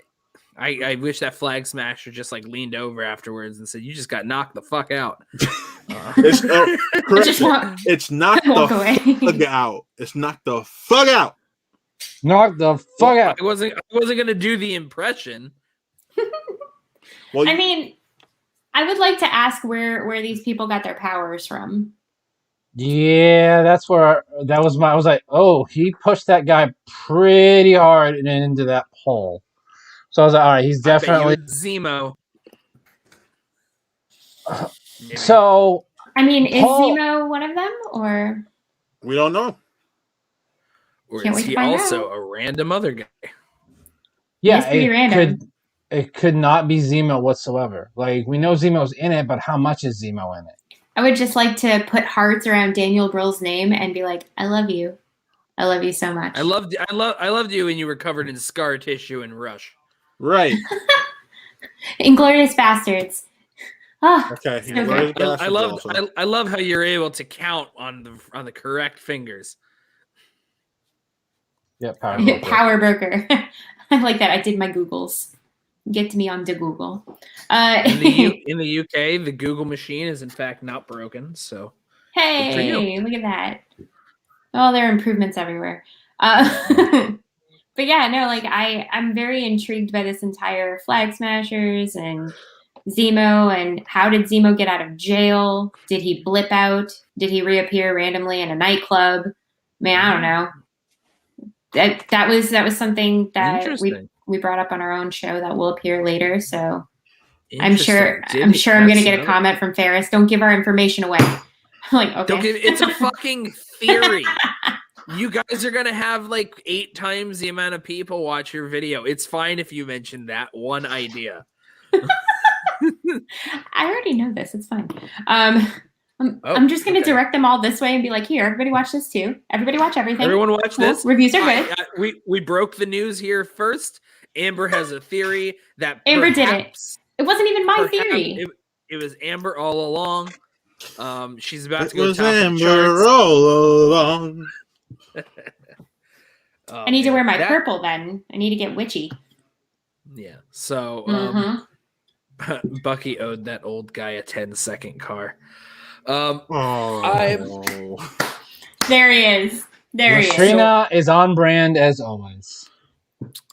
I wish that flag smasher just like leaned over afterwards and said, "You just got knocked the fuck out." Correct. It's knocked the fuck out. It's knocked the fuck out. Knock the fuck out. I wasn't gonna do the impression. Well, I mean, I would like to ask where these people got their powers from. Yeah, that's where I was like, oh, he pushed that guy pretty hard and into that hole. So I was like, all right, he's definitely Zemo. So I mean, is Zemo one of them, or we don't know? Or is he also a random other guy? Yeah, he's pretty random. It could not be Zemo whatsoever. Like, we know Zemo's in it, but how much is Zemo in it? I would just like to put hearts around Daniel Brühl's name and be like, I love you. I love you so much. I loved you when you were covered in scar tissue and Rush. Right. Inglourious Bastards. Oh, okay. So I love how you're able to count on the correct fingers. Yeah, Power broker. I like that. I did my Googles. Get to me on the Google. In the UK, the Google machine is in fact not broken. So hey, look at that. Oh, there are improvements everywhere. But yeah, no, like I'm very intrigued by this entire Flag Smashers and Zemo, and how did Zemo get out of jail? Did he blip out? Did he reappear randomly in a nightclub? Man, I don't know. That was something that we brought up on our own show that will appear later. So I'm sure I'm going to get a comment from Ferris. Don't give our information away. I'm like, okay. It's a fucking theory. You guys are going to have like 8 times the amount of people watch your video. It's fine if you mention that one idea. I already know this. It's fine. I'm just going to direct them all this way and be like, here, everybody watch this too. Everybody watch everything. Everyone watch this. Reviews are good. We broke the news here first. Amber has a theory that Amber did it. It wasn't even my theory. It was Amber all along. She's about to go top Amber the charts. all along. I need to wear my purple then. I need to get witchy. Yeah. So Bucky owed that old guy a 10-second car. There he is. There he is. Trina is on brand as always.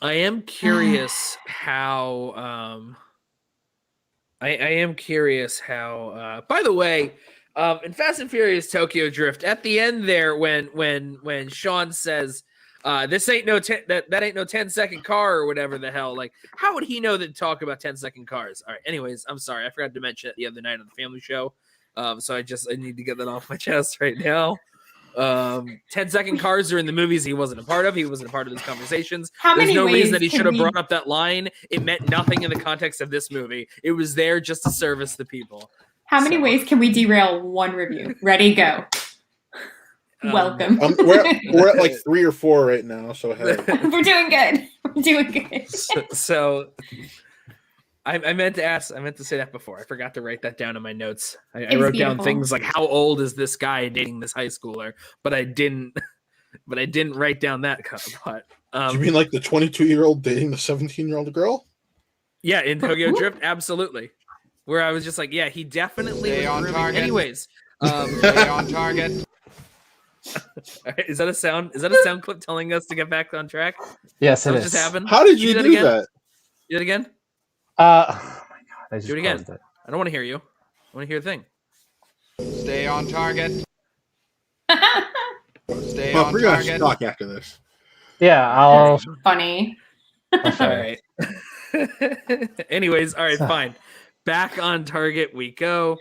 I am curious how. I am curious how. By the way, in Fast and Furious Tokyo Drift, at the end there, when Sean says, "This ain't no that ain't no 10-second car" or whatever the hell, like, how would he know to talk about 10-second cars? All right. Anyways, I'm sorry, I forgot to mention it the other night on the family show. So I need to get that off my chest right now. 10-second cars are in the movies he wasn't a part of. He wasn't a part of those conversations. There's no reason that he should have brought up that line. It meant nothing in the context of this movie. It was there just to service the people. How many ways can we derail one review? Ready, go. Welcome. We're at like 3 or 4 right now. So hey. We're doing good. We're doing good. So I meant to say that before. I forgot to write that down in my notes. I wrote down things like, how old is this guy dating this high schooler? But I didn't write down that part. You mean like the 22-year-old dating the 17-year-old girl? Yeah, in Tokyo Drift, absolutely. Where I was just like, yeah, he definitely Stay on target. Anyways, stay on target. Right, is that a sound clip telling us to get back on track? Yes, it is. Just happened? How did you do that? Do it again. Oh my god! I just do it again. I don't want to hear you. I want to hear the thing. Stay on target. Stay Well, on we're gonna target. talk after this. Yeah, I'll. Funny. Okay. All right. Anyways, all right, fine. Back on target we go.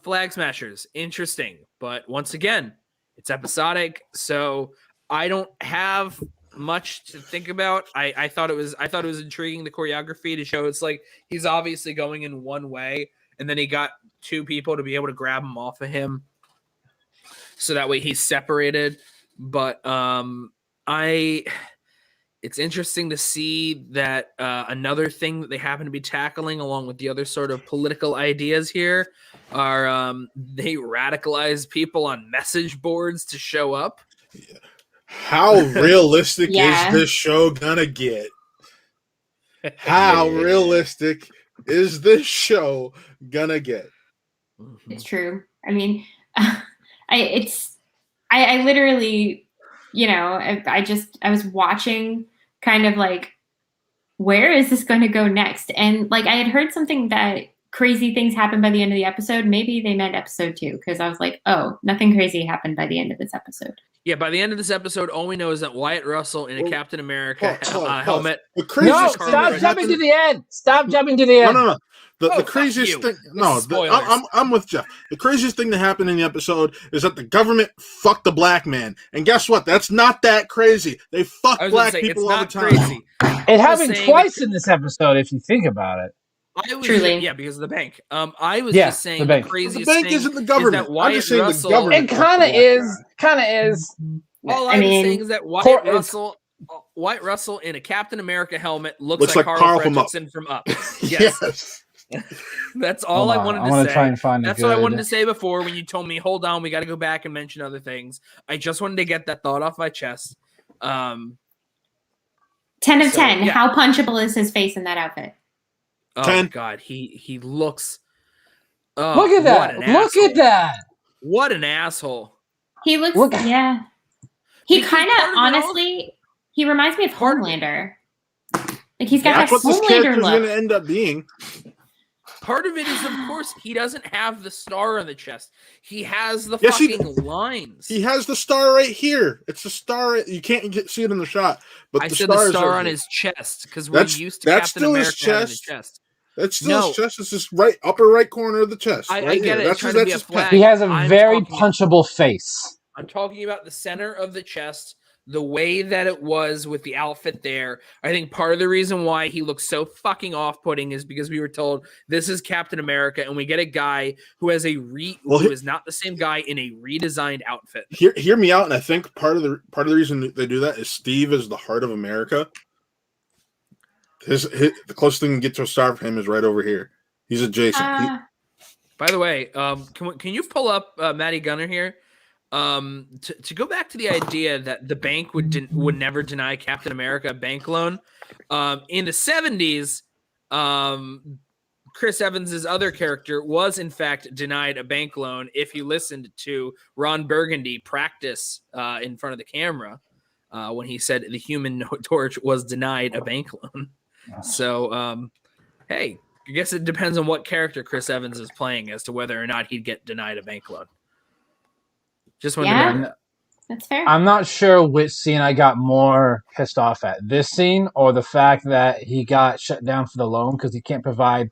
Flag Smashers, interesting, but once again, it's episodic, so I don't have much to think about. I thought it was intriguing, the choreography to show it's like he's obviously going in one way, and then he got two people to be able to grab him off of him, so that way he's separated. But it's interesting to see that another thing that they happen to be tackling, along with the other sort of political ideas here, are they radicalize people on message boards to show up. How realistic Yeah. is this show gonna get? How realistic is this show gonna get? It's true. I mean, I literally, I was watching kind of like, where is this going to go next? And like, I had heard something that crazy things happened by the end of the episode. Maybe they meant episode 2, because I was like, oh, nothing crazy happened by the end of this episode. Yeah, by the end of this episode, all we know is that Wyatt Russell in a Captain America helmet. The No, craziest thing stop that jumping to happened- the end. Stop jumping to the end. No. The fuck craziest you. thing. This No, is spoilers. I'm with Geoff. The craziest thing that happened in the episode is that the government fucked a black man, and guess what? That's not that crazy. They fuck I was gonna black say, people it's all the not time. crazy. It happened saying- twice in this episode, if you think about it. I was Truly. yeah, because of the bank. I was Yeah, just saying the the bank. The craziest bank thing isn't the is government. that I'm Wyatt just saying Russell. the government. It kind of is. Kind of is. All I was saying is that Wyatt Russell in a Captain America helmet looks like Carl from Up. Fredrickson from Up. Yes. That's all Hold I on, wanted I to wanna say. try and find a That's what I wanted good- to say before when you told me, hold on, we got to go back and mention other things. I just wanted to get that thought off my chest. 10 of 10. yeah. How punchable is his face in that outfit? Oh 10. God, he looks. Look at what that. an Look asshole. at that. What an asshole. He looks, Look- yeah. He Because kind of, part of it all- honestly, he reminds me of Part of it- Homelander. Like, he's got That's that what this Homelander character's look. going to end up being. Part of it is, of course, he doesn't have the star on the chest. He has the Yes, he fucking lines. He has the star right here. It's a star. You can't see it in the shot, but I the said star the is star right on here. his chest because we're That's- used to that's Captain still his America having the chest. chest. That's still No. his chest. It's just right upper right corner of the chest. I right get here. it. That's Trying his, to be that's a his pen. flag. He has a I'm very talking- punchable face. I'm talking about the center of the chest, the way that it was with the outfit there. I think part of the reason why he looks so fucking off-putting is because we were told this is Captain America, and we get a guy who has who is not the same guy in a redesigned outfit. Hear me out, and I think part of the reason they do that is Steve is the heart of America. The closest thing to get to a star for him is right over here. He's adjacent. By the way, can you pull up Maddie Gunner here? To go back to the idea that the bank would never deny Captain America a bank loan. In the 70s, Chris Evans's other character was in fact denied a bank loan if you listened to Ron Burgundy practice in front of the camera when he said the Human Torch was denied a bank loan. So, hey, I guess it depends on what character Chris Evans is playing as to whether or not he'd get denied a bank loan. Just wanted Yeah. to That's fair. I'm not sure which scene I got more pissed off at. This scene or the fact that he got shut down for the loan because he can't provide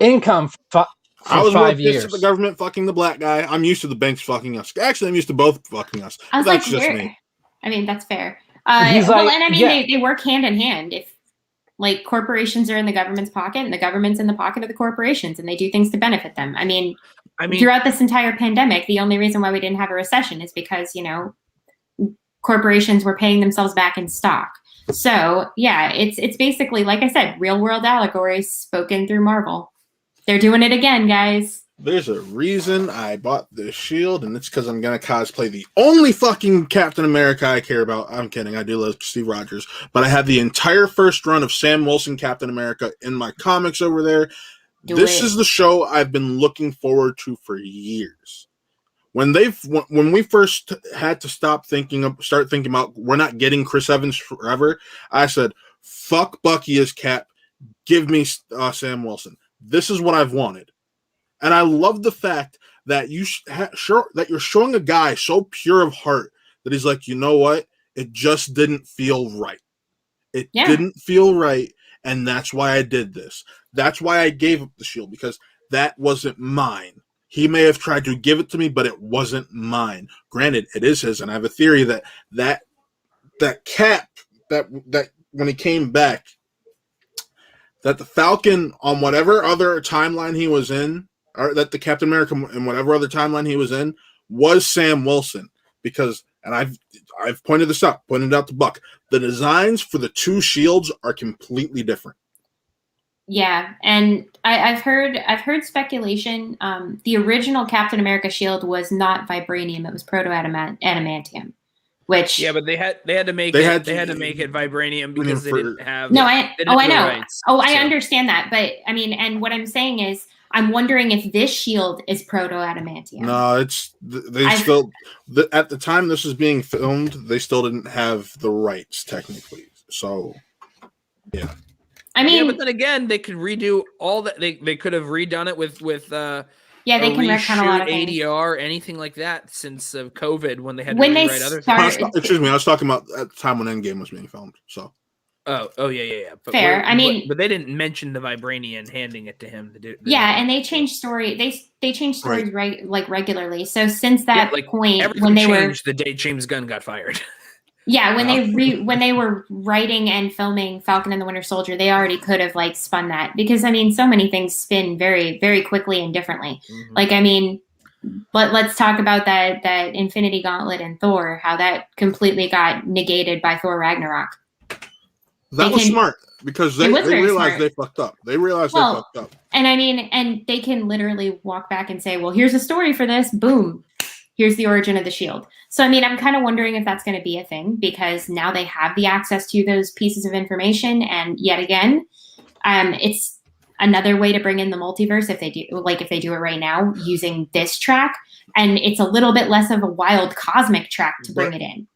income for I was more 5 pissed years. at the government fucking the black guy. I'm used to the banks fucking us. Actually, I'm used to both fucking us. I was That's like, just where? me. I mean, that's fair. He's Well, like, and I mean, yeah. they work hand in hand. If like corporations are in the government's pocket and the government's in the pocket of the corporations and they do things to benefit them. I mean, throughout this entire pandemic, the only reason why we didn't have a recession is because, corporations were paying themselves back in stock. So yeah, it's basically, like I said, real world allegories spoken through Marvel. They're doing it again, guys. There's a reason I bought this shield, and it's because I'm going to cosplay the only fucking Captain America I care about. I'm kidding. I do love Steve Rogers. But I have the entire first run of Sam Wilson Captain America in my comics over there. This is the show I've been looking forward to for years. When we first had to start thinking about we're not getting Chris Evans forever, I said, fuck Bucky as Cap. Give me Sam Wilson. This is what I've wanted. And I love the fact that that you're showing a guy so pure of heart that he's like, you know what? It just didn't feel right. It didn't feel right, and that's why I did this. That's why I gave up the shield, because that wasn't mine. He may have tried to give it to me, but it wasn't mine. Granted, it is his, and I have a theory that cap that when he came back, that the Falcon on whatever other timeline he was in, or that the Captain America in whatever other timeline he was in, was Sam Wilson. Because, and I've pointed this out, pointed out to Buck, the designs for the two shields are completely different. Yeah, and I've heard speculation. The original Captain America shield was not vibranium; it was proto-adamantium. Which but they had to make it vibranium because they didn't have. No, I know. Rights, I understand that, but I mean, and what I'm saying is, I'm wondering if this shield is proto-adamantium. No, at the time this is being filmed, they still didn't have the rights technically. So, yeah. I mean, but then again, they could redo all that. They could have redone it with they can retcon a lot of things. ADR, anything like that since COVID when they had to rewrite other things. Excuse me, I was talking about at the time when Endgame was being filmed. So. Oh yeah. But fair. But they didn't mention the vibranium handing it to him to do. And they changed story. They changed stories regularly. So since that point, when they changed the day James Gunn got fired. Yeah, when they were writing and filming Falcon and the Winter Soldier, they already could have spun that, because I mean, so many things spin very, very quickly and differently. Mm-hmm. Let's talk about that Infinity Gauntlet in Thor, how that completely got negated by Thor Ragnarok. That was smart, because they realized they fucked up. They realized they fucked up. And I mean, and they can literally walk back and say, well, here's a story for this. Boom. Here's the origin of the shield. So, I mean, I'm kind of wondering if that's going to be a thing, because now they have the access to those pieces of information. And yet again, it's another way to bring in the multiverse if they do it right now using this track. And it's a little bit less of a wild cosmic track to bring it in.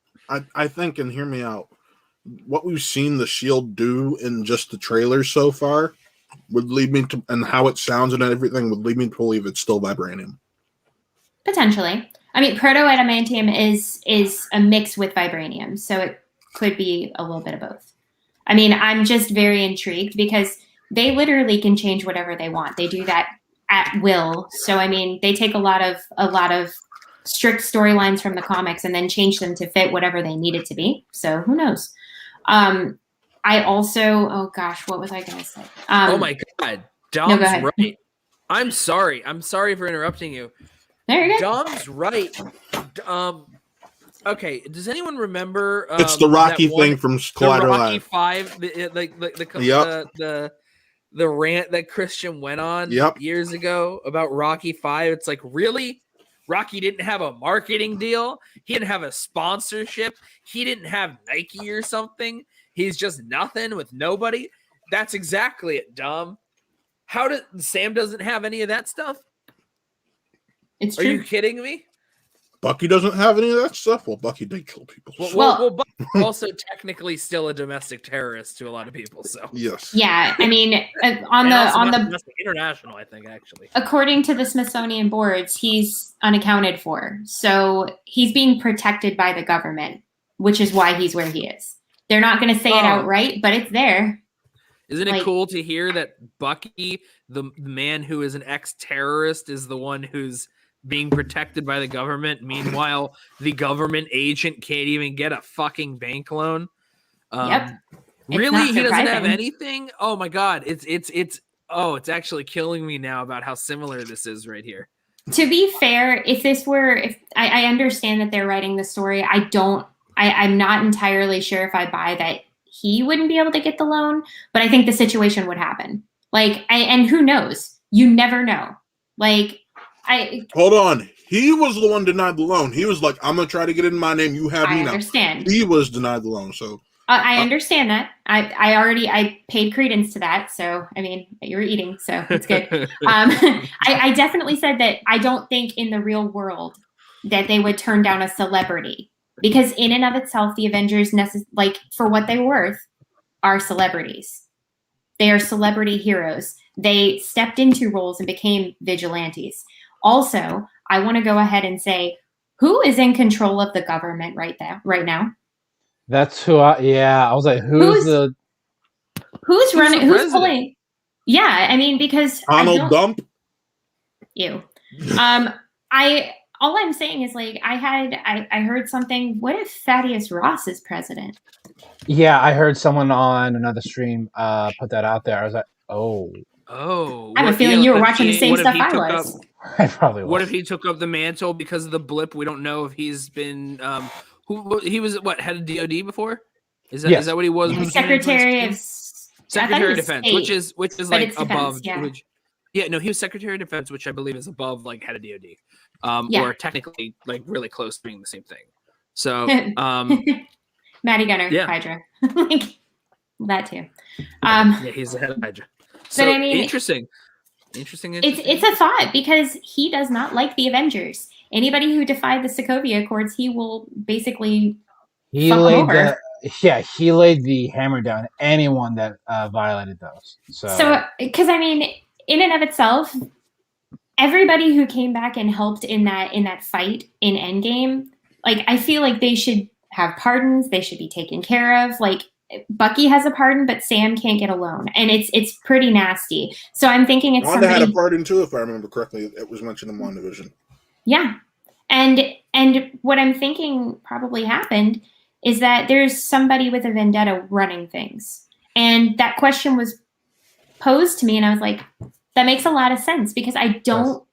I think, and hear me out, what we've seen the shield do in just the trailers so far would lead me to, and how it sounds and everything would lead me to believe it's still vibranium. Potentially. I mean, proto-adamantium is a mix with vibranium, so it could be a little bit of both. I mean, I'm just very intrigued because they literally can change whatever they want. They do that at will. So, I mean, they take a lot of strict storylines from the comics and then change them to fit whatever they need it to be. So, who knows? I also, oh gosh, what was I going to say? Oh my God, Dom's right. I'm sorry for interrupting you. There you go. Dom's right. Okay, does anyone remember? It's the Rocky thing from Collider Rocky Live. 5, the rant that Christian went on years ago about Rocky 5. It's like, really? Rocky didn't have a marketing deal. He didn't have a sponsorship. He didn't have Nike or something. He's just nothing with nobody. That's exactly it, Dom. Sam doesn't have any of that stuff? It's true. Are you kidding me? Bucky doesn't have any of that stuff. Well, Bucky did kill people. Well, Bucky's also technically still a domestic terrorist to a lot of people. So yes, yeah. I mean, on the international, I think actually, according to the Smithsonian boards, he's unaccounted for. So he's being protected by the government, which is why he's where he is. They're not going to say it outright, but it's there. Isn't it cool to hear that Bucky, the man who is an ex-terrorist, is the one who's being protected by the government? Meanwhile, the government agent can't even get a fucking bank loan. Really? He doesn't have anything? Oh my God. It's actually killing me now about how similar this is right here. To be fair, if I understand that they're writing the story, I'm not entirely sure if I buy that he wouldn't be able to get the loan, but I think the situation would happen. And who knows? You never know. Hold on. He was the one denied the loan. He was like, I'm going to try to get it in my name. You have me now. I understand. He was denied the loan. So I understand that. I paid credence to that. So, I mean, you're eating, so it's good. I definitely said that I don't think in the real world that they would turn down a celebrity, because in and of itself, the Avengers, for what they're worth, are celebrities. They are celebrity heroes. They stepped into roles and became vigilantes. Also, I want to go ahead and say, who is in control of the government right now? That's who I was like, who's running, the who's president? pulling? Yeah, I mean, because Donald Dump. Ew. All I'm saying is, like, I heard something. What if Thaddeus Ross is president? Yeah, I heard someone on another stream put that out there. I was like, oh. I have a feeling you were watching the same stuff I was. I probably was. What if he took up the mantle because of the blip? We don't know if he's been he was head of DOD before? Is that what he was? Secretary of Defense, which is like above. Defense, he was Secretary of Defense, which I believe is above like head of DOD, or technically like really close to being the same thing. So, Matty Gunner, yeah. Hydra, like that too. Yeah, he's the head of Hydra. So but I mean, interesting. It's a thought because he does not like the Avengers. Anybody who defied the Sokovia Accords, he will basically he laid the hammer down on anyone that violated those. So because I mean, in and of itself, everybody who came back and helped in that fight in Endgame, like I feel like they should have pardons. They should be taken care of. Like Bucky has a pardon, but Sam can't get a loan, and it's pretty nasty. So I'm thinking it's Wanda somebody had a pardon too, if I remember correctly. It was mentioned in WandaVision. Yeah, and what I'm thinking probably happened is that there's somebody with a vendetta running things, and that question was posed to me, and I was like, that makes a lot of sense because I don't,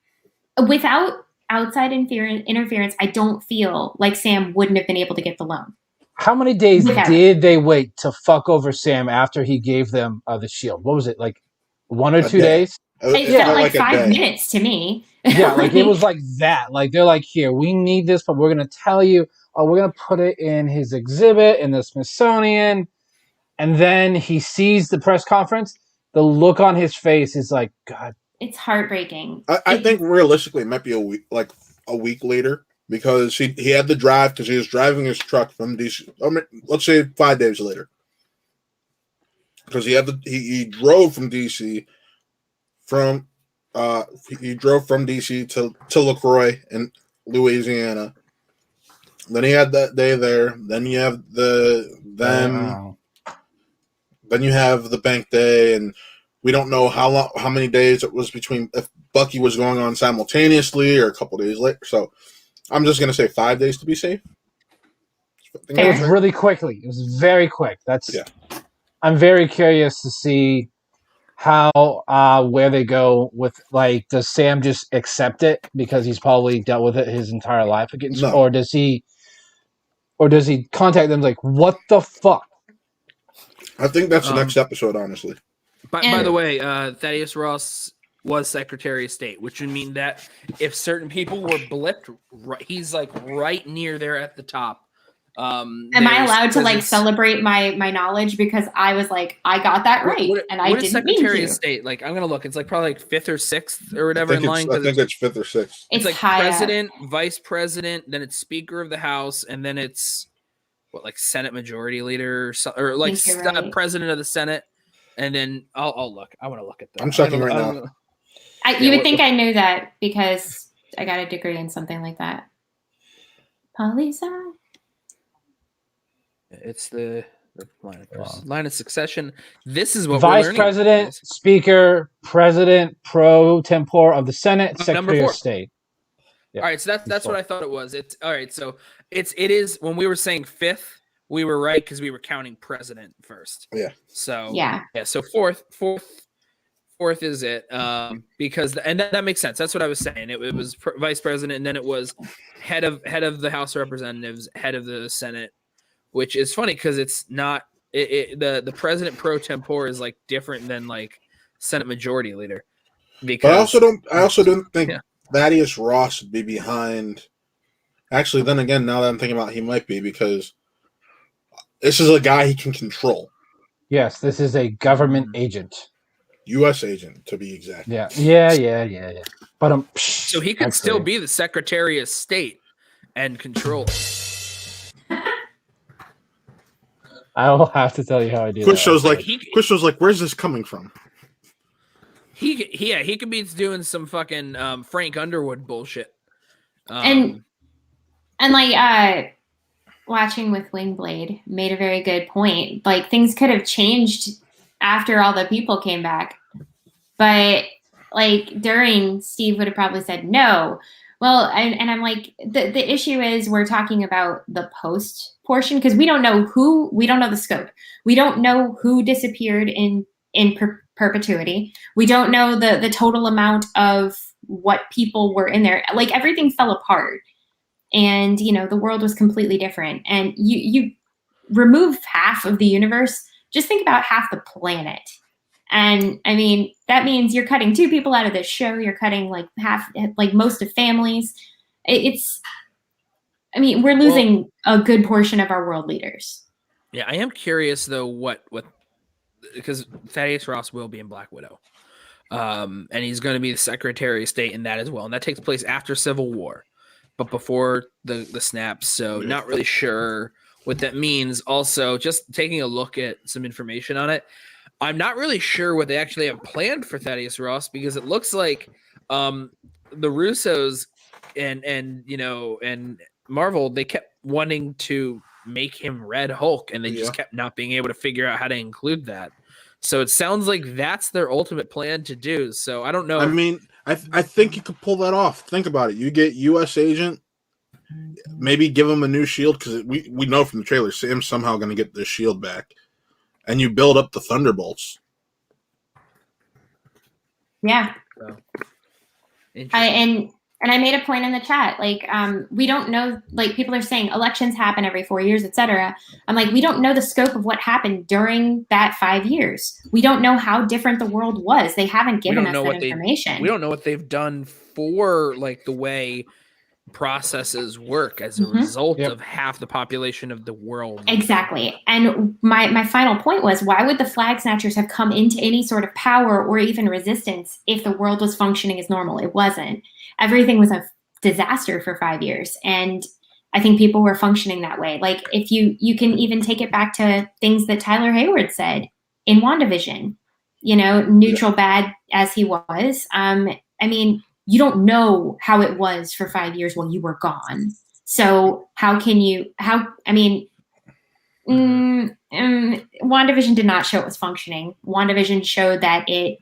without outside interference, I don't feel like Sam wouldn't have been able to get the loan. How many days did they wait to fuck over Sam after he gave them the shield? What was it, like 1 or 2 days? It felt like 5 minutes to me. Yeah, like it was like that. Like they're like, here, we need this, but we're going to tell you, we're going to put it in his exhibit in the Smithsonian. And then he sees the press conference. The look on his face is like, God. It's heartbreaking. I think realistically it might be a week later. Because he had the drive because he was driving his truck from DC. Let's say 5 days later, because he drove from DC to LaCroix in Louisiana. Then he had that day there. Then you have then you have the bank day, and we don't know how many days it was between if Bucky was going on simultaneously or a couple days later. So. I'm just going to say 5 days to be safe. It was really quickly. It was very quick. I'm very curious to see how where they go with, like, does Sam just accept it because he's probably dealt with it his entire life against, or does he contact them like, what the fuck? I think that's the next episode, honestly. By the way, Thaddeus Ross was Secretary of State, which would mean that if certain people were blipped, he's like right near there at the top. Am I allowed to like celebrate my knowledge because I was like, I got that right, and I didn't mean to. Secretary of State, like I'm gonna look. It's like probably like 5th or 6th or whatever in line. I think it's 5th or 6th. It's like president, vice president, then it's Speaker of the House, and then it's like Senate Majority Leader or like President of the Senate. And then I'll look. I want to look at that. I'm checking right now. You would think I knew that because I got a degree in something like that. Poli-sci. It's the line of succession. This is what Vice President, Speaker, President pro tempore of the Senate, Secretary of State. Yeah. All right, so that's what I thought it was. It's all right. So it is when we were saying 5th, we were right because we were counting president first. Yeah. So yeah. So fourth is it because that makes sense. That's what I was saying. It was vice president, and then it was head of the House of Representatives, head of the Senate, which is funny because it's not the president pro tempore is like different than like Senate Majority Leader. Because but I also don't think Thaddeus Ross would be behind. Actually, then again, now that I'm thinking about it, he might be because this is a guy he can control. Yes, this is a government agent. U.S. agent, to be exact. Yeah. But so he could still be the Secretary of State and control. I will have to tell you how I do Quiz that. show's like, where's this coming from? he could be doing some fucking Frank Underwood bullshit. And like watching with Wingblade made a very good point. Like things could have changed after all the people came back, but like during, Steve would have probably said no. Well, and I'm like, the issue is we're talking about the post portion because we don't know the scope. We don't know who disappeared in perpetuity. We don't know the total amount of what people were in there. Like everything fell apart, and the world was completely different. And you remove half of the universe, just think about half the planet. And I mean, that means you're cutting 2 people out of this show. You're cutting like half, like most of families. We're losing a good portion of our world leaders. Yeah, I am curious though what because Thaddeus Ross will be in Black Widow, and he's going to be the Secretary of State in that as well, and that takes place after Civil War, but before the snap. So not really sure what that means. Also, just taking a look at some information on it, I'm not really sure what they actually have planned for Thaddeus Ross, because it looks like the Russos and Marvel, they kept wanting to make him Red Hulk, and they just kept not being able to figure out how to include that. So it sounds like that's their ultimate plan to do. So I don't know. I mean, I think you could pull that off. Think about it. You get U.S. Agent, maybe give him a new shield, because we know from the trailer Sam's somehow going to get the shield back. And you build up the Thunderbolts. Yeah. So, and I made a point in the chat, like, we don't know, like people are saying elections happen every 4 years, etc. I'm like, we don't know the scope of what happened during that 5 years. We don't know how different the world was. They haven't given us that information. We don't know what they've done for like the way processes work as a result of half the population of the world. Exactly. And my final point was, why would the Flag Snatchers have come into any sort of power or even resistance if the world was functioning as normal? It wasn't. Everything was a disaster for 5 years. And I think people were functioning that way. Like if you can even take it back to things that Tyler Hayward said in WandaVision, neutral bad as he was. I mean, you don't know how it was for 5 years while you were gone. So WandaVision did not show it was functioning. WandaVision showed that it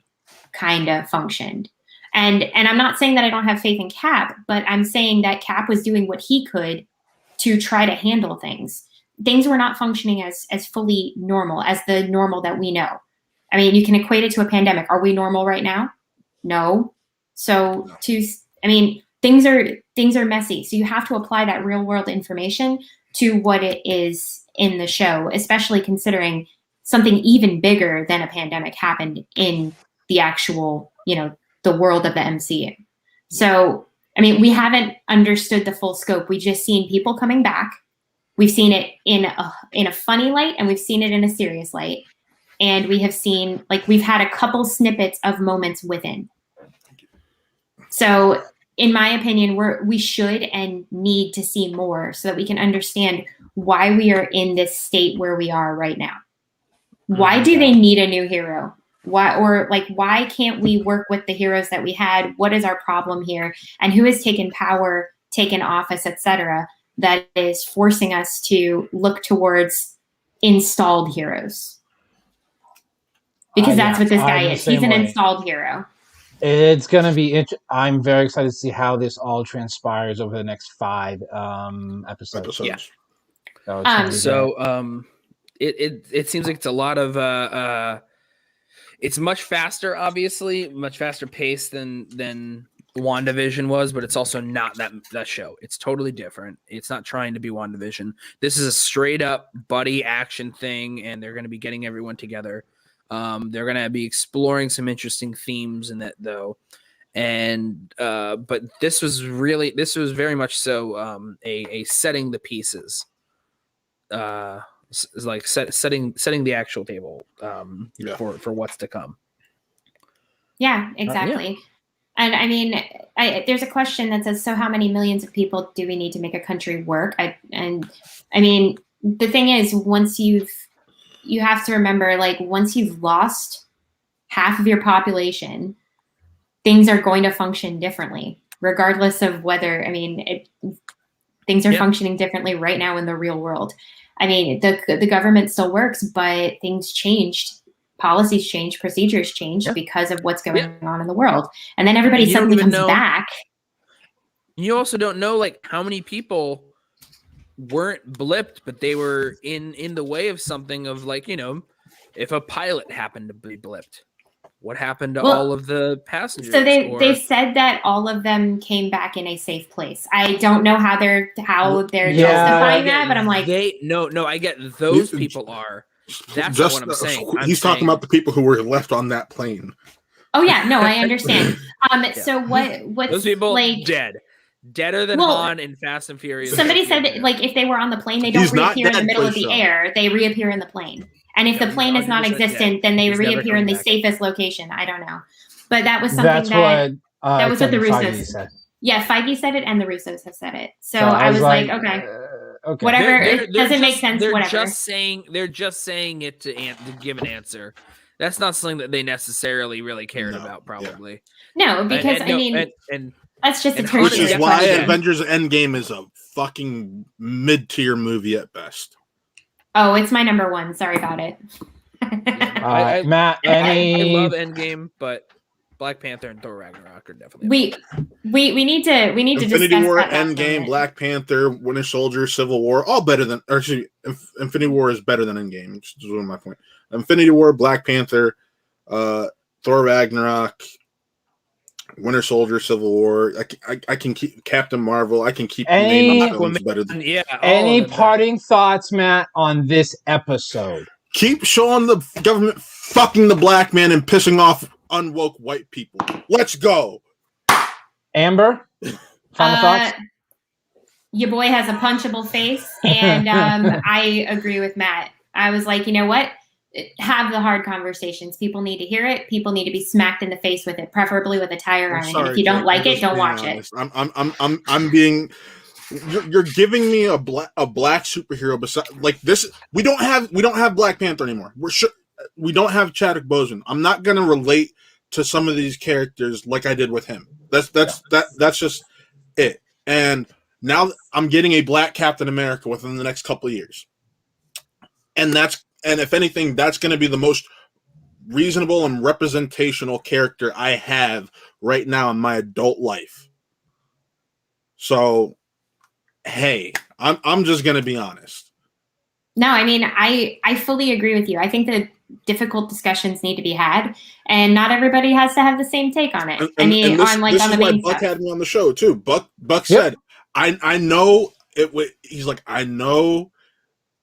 kind of functioned. And I'm not saying that I don't have faith in Cap, but I'm saying that Cap was doing what he could to try to handle things. Things were not functioning as fully normal as the normal that we know. I mean, you can equate it to a pandemic. Are we normal right now? No. So things are messy. So you have to apply that real world information to what it is in the show, especially considering something even bigger than a pandemic happened in the actual, the world of the MCU. So, I mean, we haven't understood the full scope. We've just seen people coming back. We've seen it in a funny light, and we've seen it in a serious light. And we have seen, like, we've had a couple snippets of moments within. So, in my opinion, we should and need to see more so that we can understand why we are in this state where we are right now. Why do they need a new hero? Why can't we work with the heroes that we had? What is our problem here? And who has taken power, taken office, etc., that is forcing us to look towards installed heroes? Because that's what this guy is. He's an installed hero. It's going to be I'm very excited to see how this all transpires over the next 5 episodes. Yeah. It seems like it's a lot of it's much faster, obviously, much faster pace than WandaVision was, but it's also not that show. It's totally different. It's not trying to be WandaVision. This is a straight up buddy action thing, and they're going to be getting everyone together. They're going to be exploring some interesting themes in that, though. And but this was very much so a setting the pieces, like setting the actual table for what's to come. Yeah, exactly. And I mean, there's a question that says, so how many millions of people do we need to make a country work? And I mean, the thing is, you have to remember, like, once you've lost half of your population, things are going to function differently, regardless of whether, things are functioning differently right now in the real world. I mean, the government still works, but things changed. Policies changed, procedures changed because of what's going on in the world. And then everybody suddenly comes back. You also don't know like how many people weren't blipped, but they were in the way of something of like, if a pilot happened to be blipped, what happened to all of the passengers? So they said that all of them came back in a safe place. I don't know how they're justifying that, but I'm like, I get those people are. That's not what I'm saying. He's talking about the people who were left on that plane. Oh yeah, no, I understand. So what's those people like deader than Han in Fast and Furious? Somebody said that like if they were on the plane, they don't reappear in the middle of the air. They reappear in the plane. And if the plane is non-existent, then they reappear in the safest location. I don't know, but that was something that was what the Russos said. Yeah, Feige said it, and the Russos have said it. So I was like, okay. Whatever. It doesn't make sense. Whatever. They're just saying it to give an answer. That's not something that they necessarily really cared about, probably. No, because that's just a tertiary. Which is why Avengers Endgame is a fucking mid-tier movie at best. Oh, it's my number one. Sorry about it. Matt, I love Endgame, but Black Panther and Thor Ragnarok are definitely. We need to Infinity War, Endgame, Black Panther, Winter Soldier, Civil War, all better than. Or actually, Infinity War is better than Endgame. Which is one of my point. Infinity War, Black Panther, Thor Ragnarok, Winter Soldier, Civil War. I can keep Captain Marvel. I can keep naming films better than. Any parting thoughts, Matt, on this episode? Keep showing the government fucking the black man and pissing off unwoke white people. Let's go. Amber, final thoughts? Your boy has a punchable face, and I agree with Matt. I was like, you know what? Have the hard conversations. People need to hear it. People need to be smacked in the face with it, preferably with a tire iron. And if you don't like it, don't watch it. I'm being. You're giving me a black superhero beside like this. We don't have Black Panther anymore. We don't have Chadwick Boseman. I'm not gonna relate to some of these characters like I did with him. That's just it. And now I'm getting a black Captain America within the next couple of years. And if anything, that's going to be the most reasonable and representational character I have right now in my adult life. So, hey, I'm just going to be honest. No, I mean, I fully agree with you. I think that difficult discussions need to be had, and not everybody has to have the same take on it. This is why Buck had me on the show too. Buck said, I know it would. He's like, I know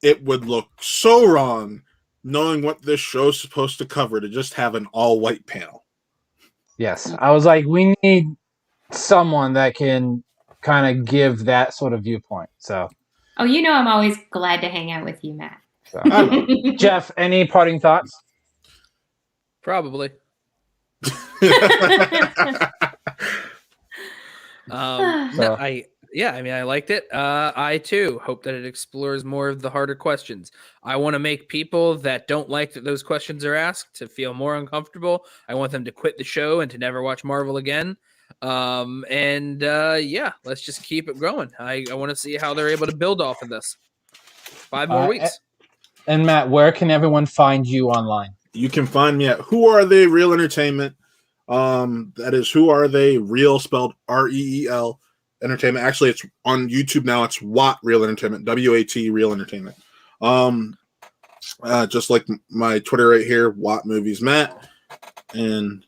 it would look so wrong knowing what this show's supposed to cover to just have an all-white panel. Yes. I was like, we need someone that can kind of give that sort of viewpoint. So. Oh, you know I'm always glad to hang out with you, Matt. So, Geoff, any parting thoughts? Probably. I liked it. I too hope that it explores more of the harder questions. I want to make people that don't like that those questions are asked to feel more uncomfortable. I want them to quit the show and to never watch Marvel again. Let's just keep it growing. I want to see how they're able to build off of this. 5 more weeks. And Matt, where can everyone find you online? You can find me at Who Are They Real Entertainment. That is Who Are They Real, spelled REEL Entertainment. Actually, it's on YouTube now. It's Watt Real Entertainment, WAT Real Entertainment. Just like my Twitter right here, Watt Movies Matt, and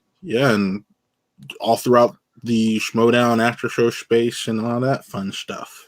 all throughout the Schmodown after show space and all that fun stuff.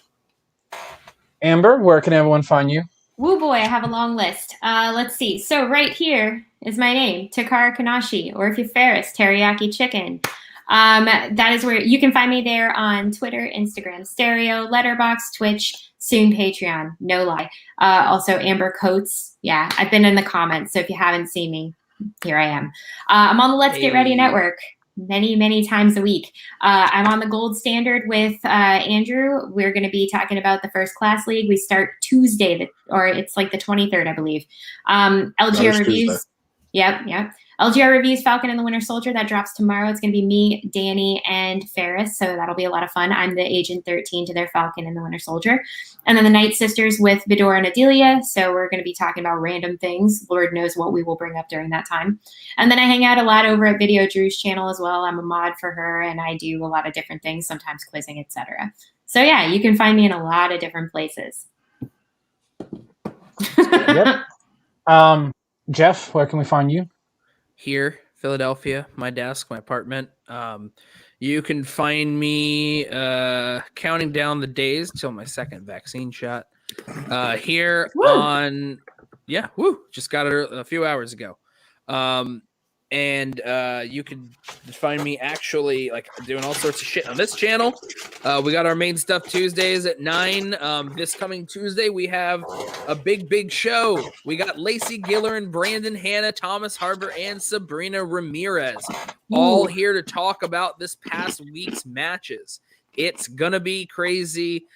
Amber, where can everyone find you? Woo boy, I have a long list. Let's see. So right here is my name, Takara Kanashi, or if you're Ferris, Teriyaki Chicken. That is where you can find me there on Twitter, Instagram, Stereo, Letterboxd, Twitch, soon Patreon. No lie. Also Amber Coates. Yeah, I've been in the comments, so if you haven't seen me, here I am. I'm on the Let's Get Ready Network many times a week. I'm on the Gold Standard with Andrew. We're going to be talking about the First Class League. We start Tuesday, or it's like the 23rd, I believe. LGR Reviews. Tuesday. Yep. LGR reviews Falcon and the Winter Soldier. That drops tomorrow. It's going to be me, Danny, and Ferris. So that'll be a lot of fun. I'm the Agent 13 to their Falcon and the Winter Soldier. And then the Night Sisters with Vidor and Adelia. So we're going to be talking about random things. Lord knows what we will bring up during that time. And then I hang out a lot over at Video Drew's channel as well. I'm a mod for her, and I do a lot of different things, sometimes quizzing, etc. So yeah, you can find me in a lot of different places. Yep. Geoff, where can we find you? Here, Philadelphia, my desk, my apartment. You can find me counting down the days till my second vaccine shot. Here on, just got it a few hours ago. And you can find me actually like doing all sorts of shit on this channel. We got our main stuff Tuesdays at 9. This coming Tuesday, we have a big show. We got Lacey Giller and Brandon Hanna, Thomas Harbor, and Sabrina Ramirez all here to talk about this past week's matches. It's gonna be crazy.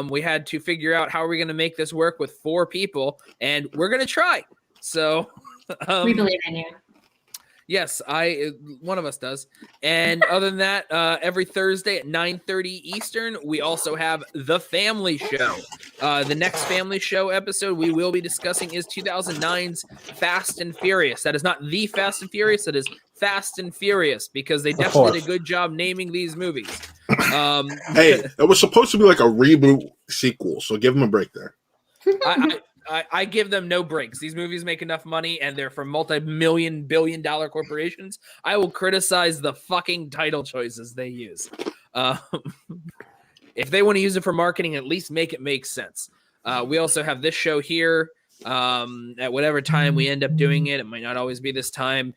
We had to figure out how are we gonna make this work with 4 people, and we're gonna try. So we believe in you. Yes, one of us does. And other than that, every Thursday at 9:30 Eastern, we also have The Family Show. The next Family Show episode we will be discussing is 2009's Fast and Furious. That is not The Fast and Furious, that is Fast and Furious, because they definitely did a good job naming these movies. Hey, it was supposed to be like a reboot sequel, so give them a break there. I give them no breaks. These movies make enough money, and they're from multi-million, billion-dollar corporations. I will criticize the fucking title choices they use. If they want to use it for marketing, at least make it make sense. We also have this show here at whatever time we end up doing it. It might not always be this time.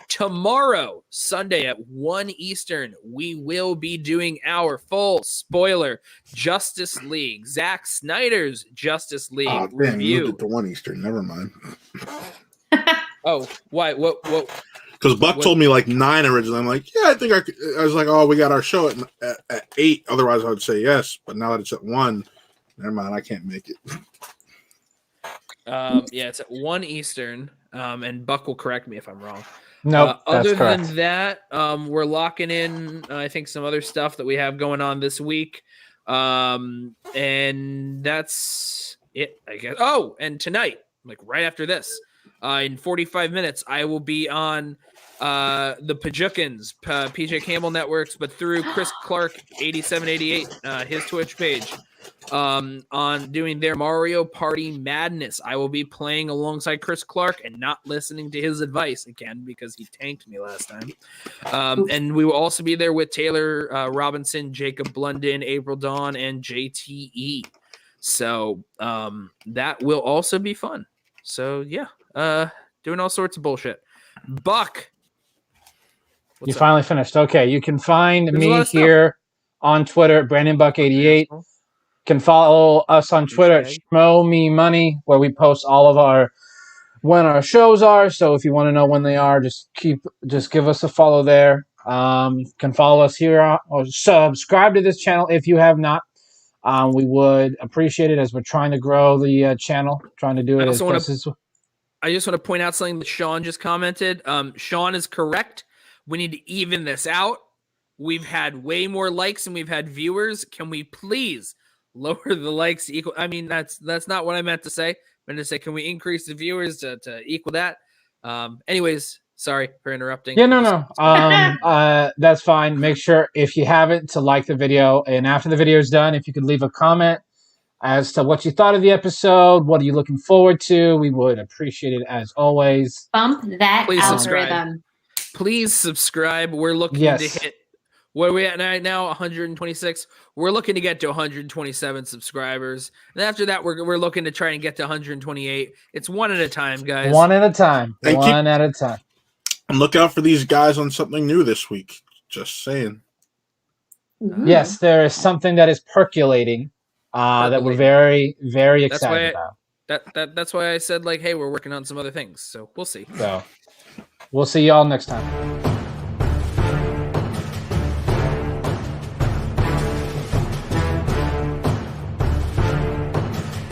Tomorrow, Sunday at 1 Eastern, we will be doing our full spoiler Justice League, Zack Snyder's Justice League review. Moved it to 1 Eastern. Never mind. Oh, why? What? Because Buck told me like 9 originally. I'm like, yeah, I think I could. I was like, oh, we got our show at 8. Otherwise, I would say yes. But now that it's at 1, never mind. I can't make it. Yeah, it's at 1 Eastern. And Buck will correct me if I'm wrong. No, other correct. than that, we're locking in, I think, some other stuff that we have going on this week. And that's it, I guess. Oh, and tonight, like right after this, in 45 minutes, I will be on the Pajukins, PJ Campbell Networks, but through Chris Clark 8788, his Twitch page. On doing their Mario Party Madness. I will be playing alongside Chris Clark and not listening to his advice again because he tanked me last time. And we will also be there with Taylor Robinson, Jacob Blunden, April Dawn, and JTE. So that will also be fun. So yeah, doing all sorts of bullshit. Buck. You finally finished. Okay, you can find me here on Twitter, BrandonBuck88. Can follow us on Twitter at SchmoMeMoney, where we post all of when our shows are. So if you want to know when they are, just give us a follow there. You can follow us here or subscribe to this channel if you have not. We would appreciate it as we're trying to grow the channel, trying to do it as best as. I just want to point out something that Sean just commented. Sean is correct. We need to even this out. We've had way more likes than we've had viewers. Can we please lower the likes to equal? I mean, that's not what I meant to say. I meant to say, can we increase the viewers to equal that? Anyways, sorry for interrupting. Yeah, no. That's fine. Make sure if you haven't to like the video, and after the video is done, if you could leave a comment as to what you thought of the episode, what are you looking forward to? We would appreciate it as always. Bump that Please algorithm. Please subscribe. We're looking to hit. What are we at right now? 126. We're looking to get to 127 subscribers. And after that, we're looking to try and get to 128. It's one at a time, guys. One at a time. And one at a time. And look out for these guys on something new this week. Just saying. Yes, there is something that is percolating that we're very, very excited about. That's why I said, like, hey, we're working on some other things. So we'll see. So we'll see y'all next time.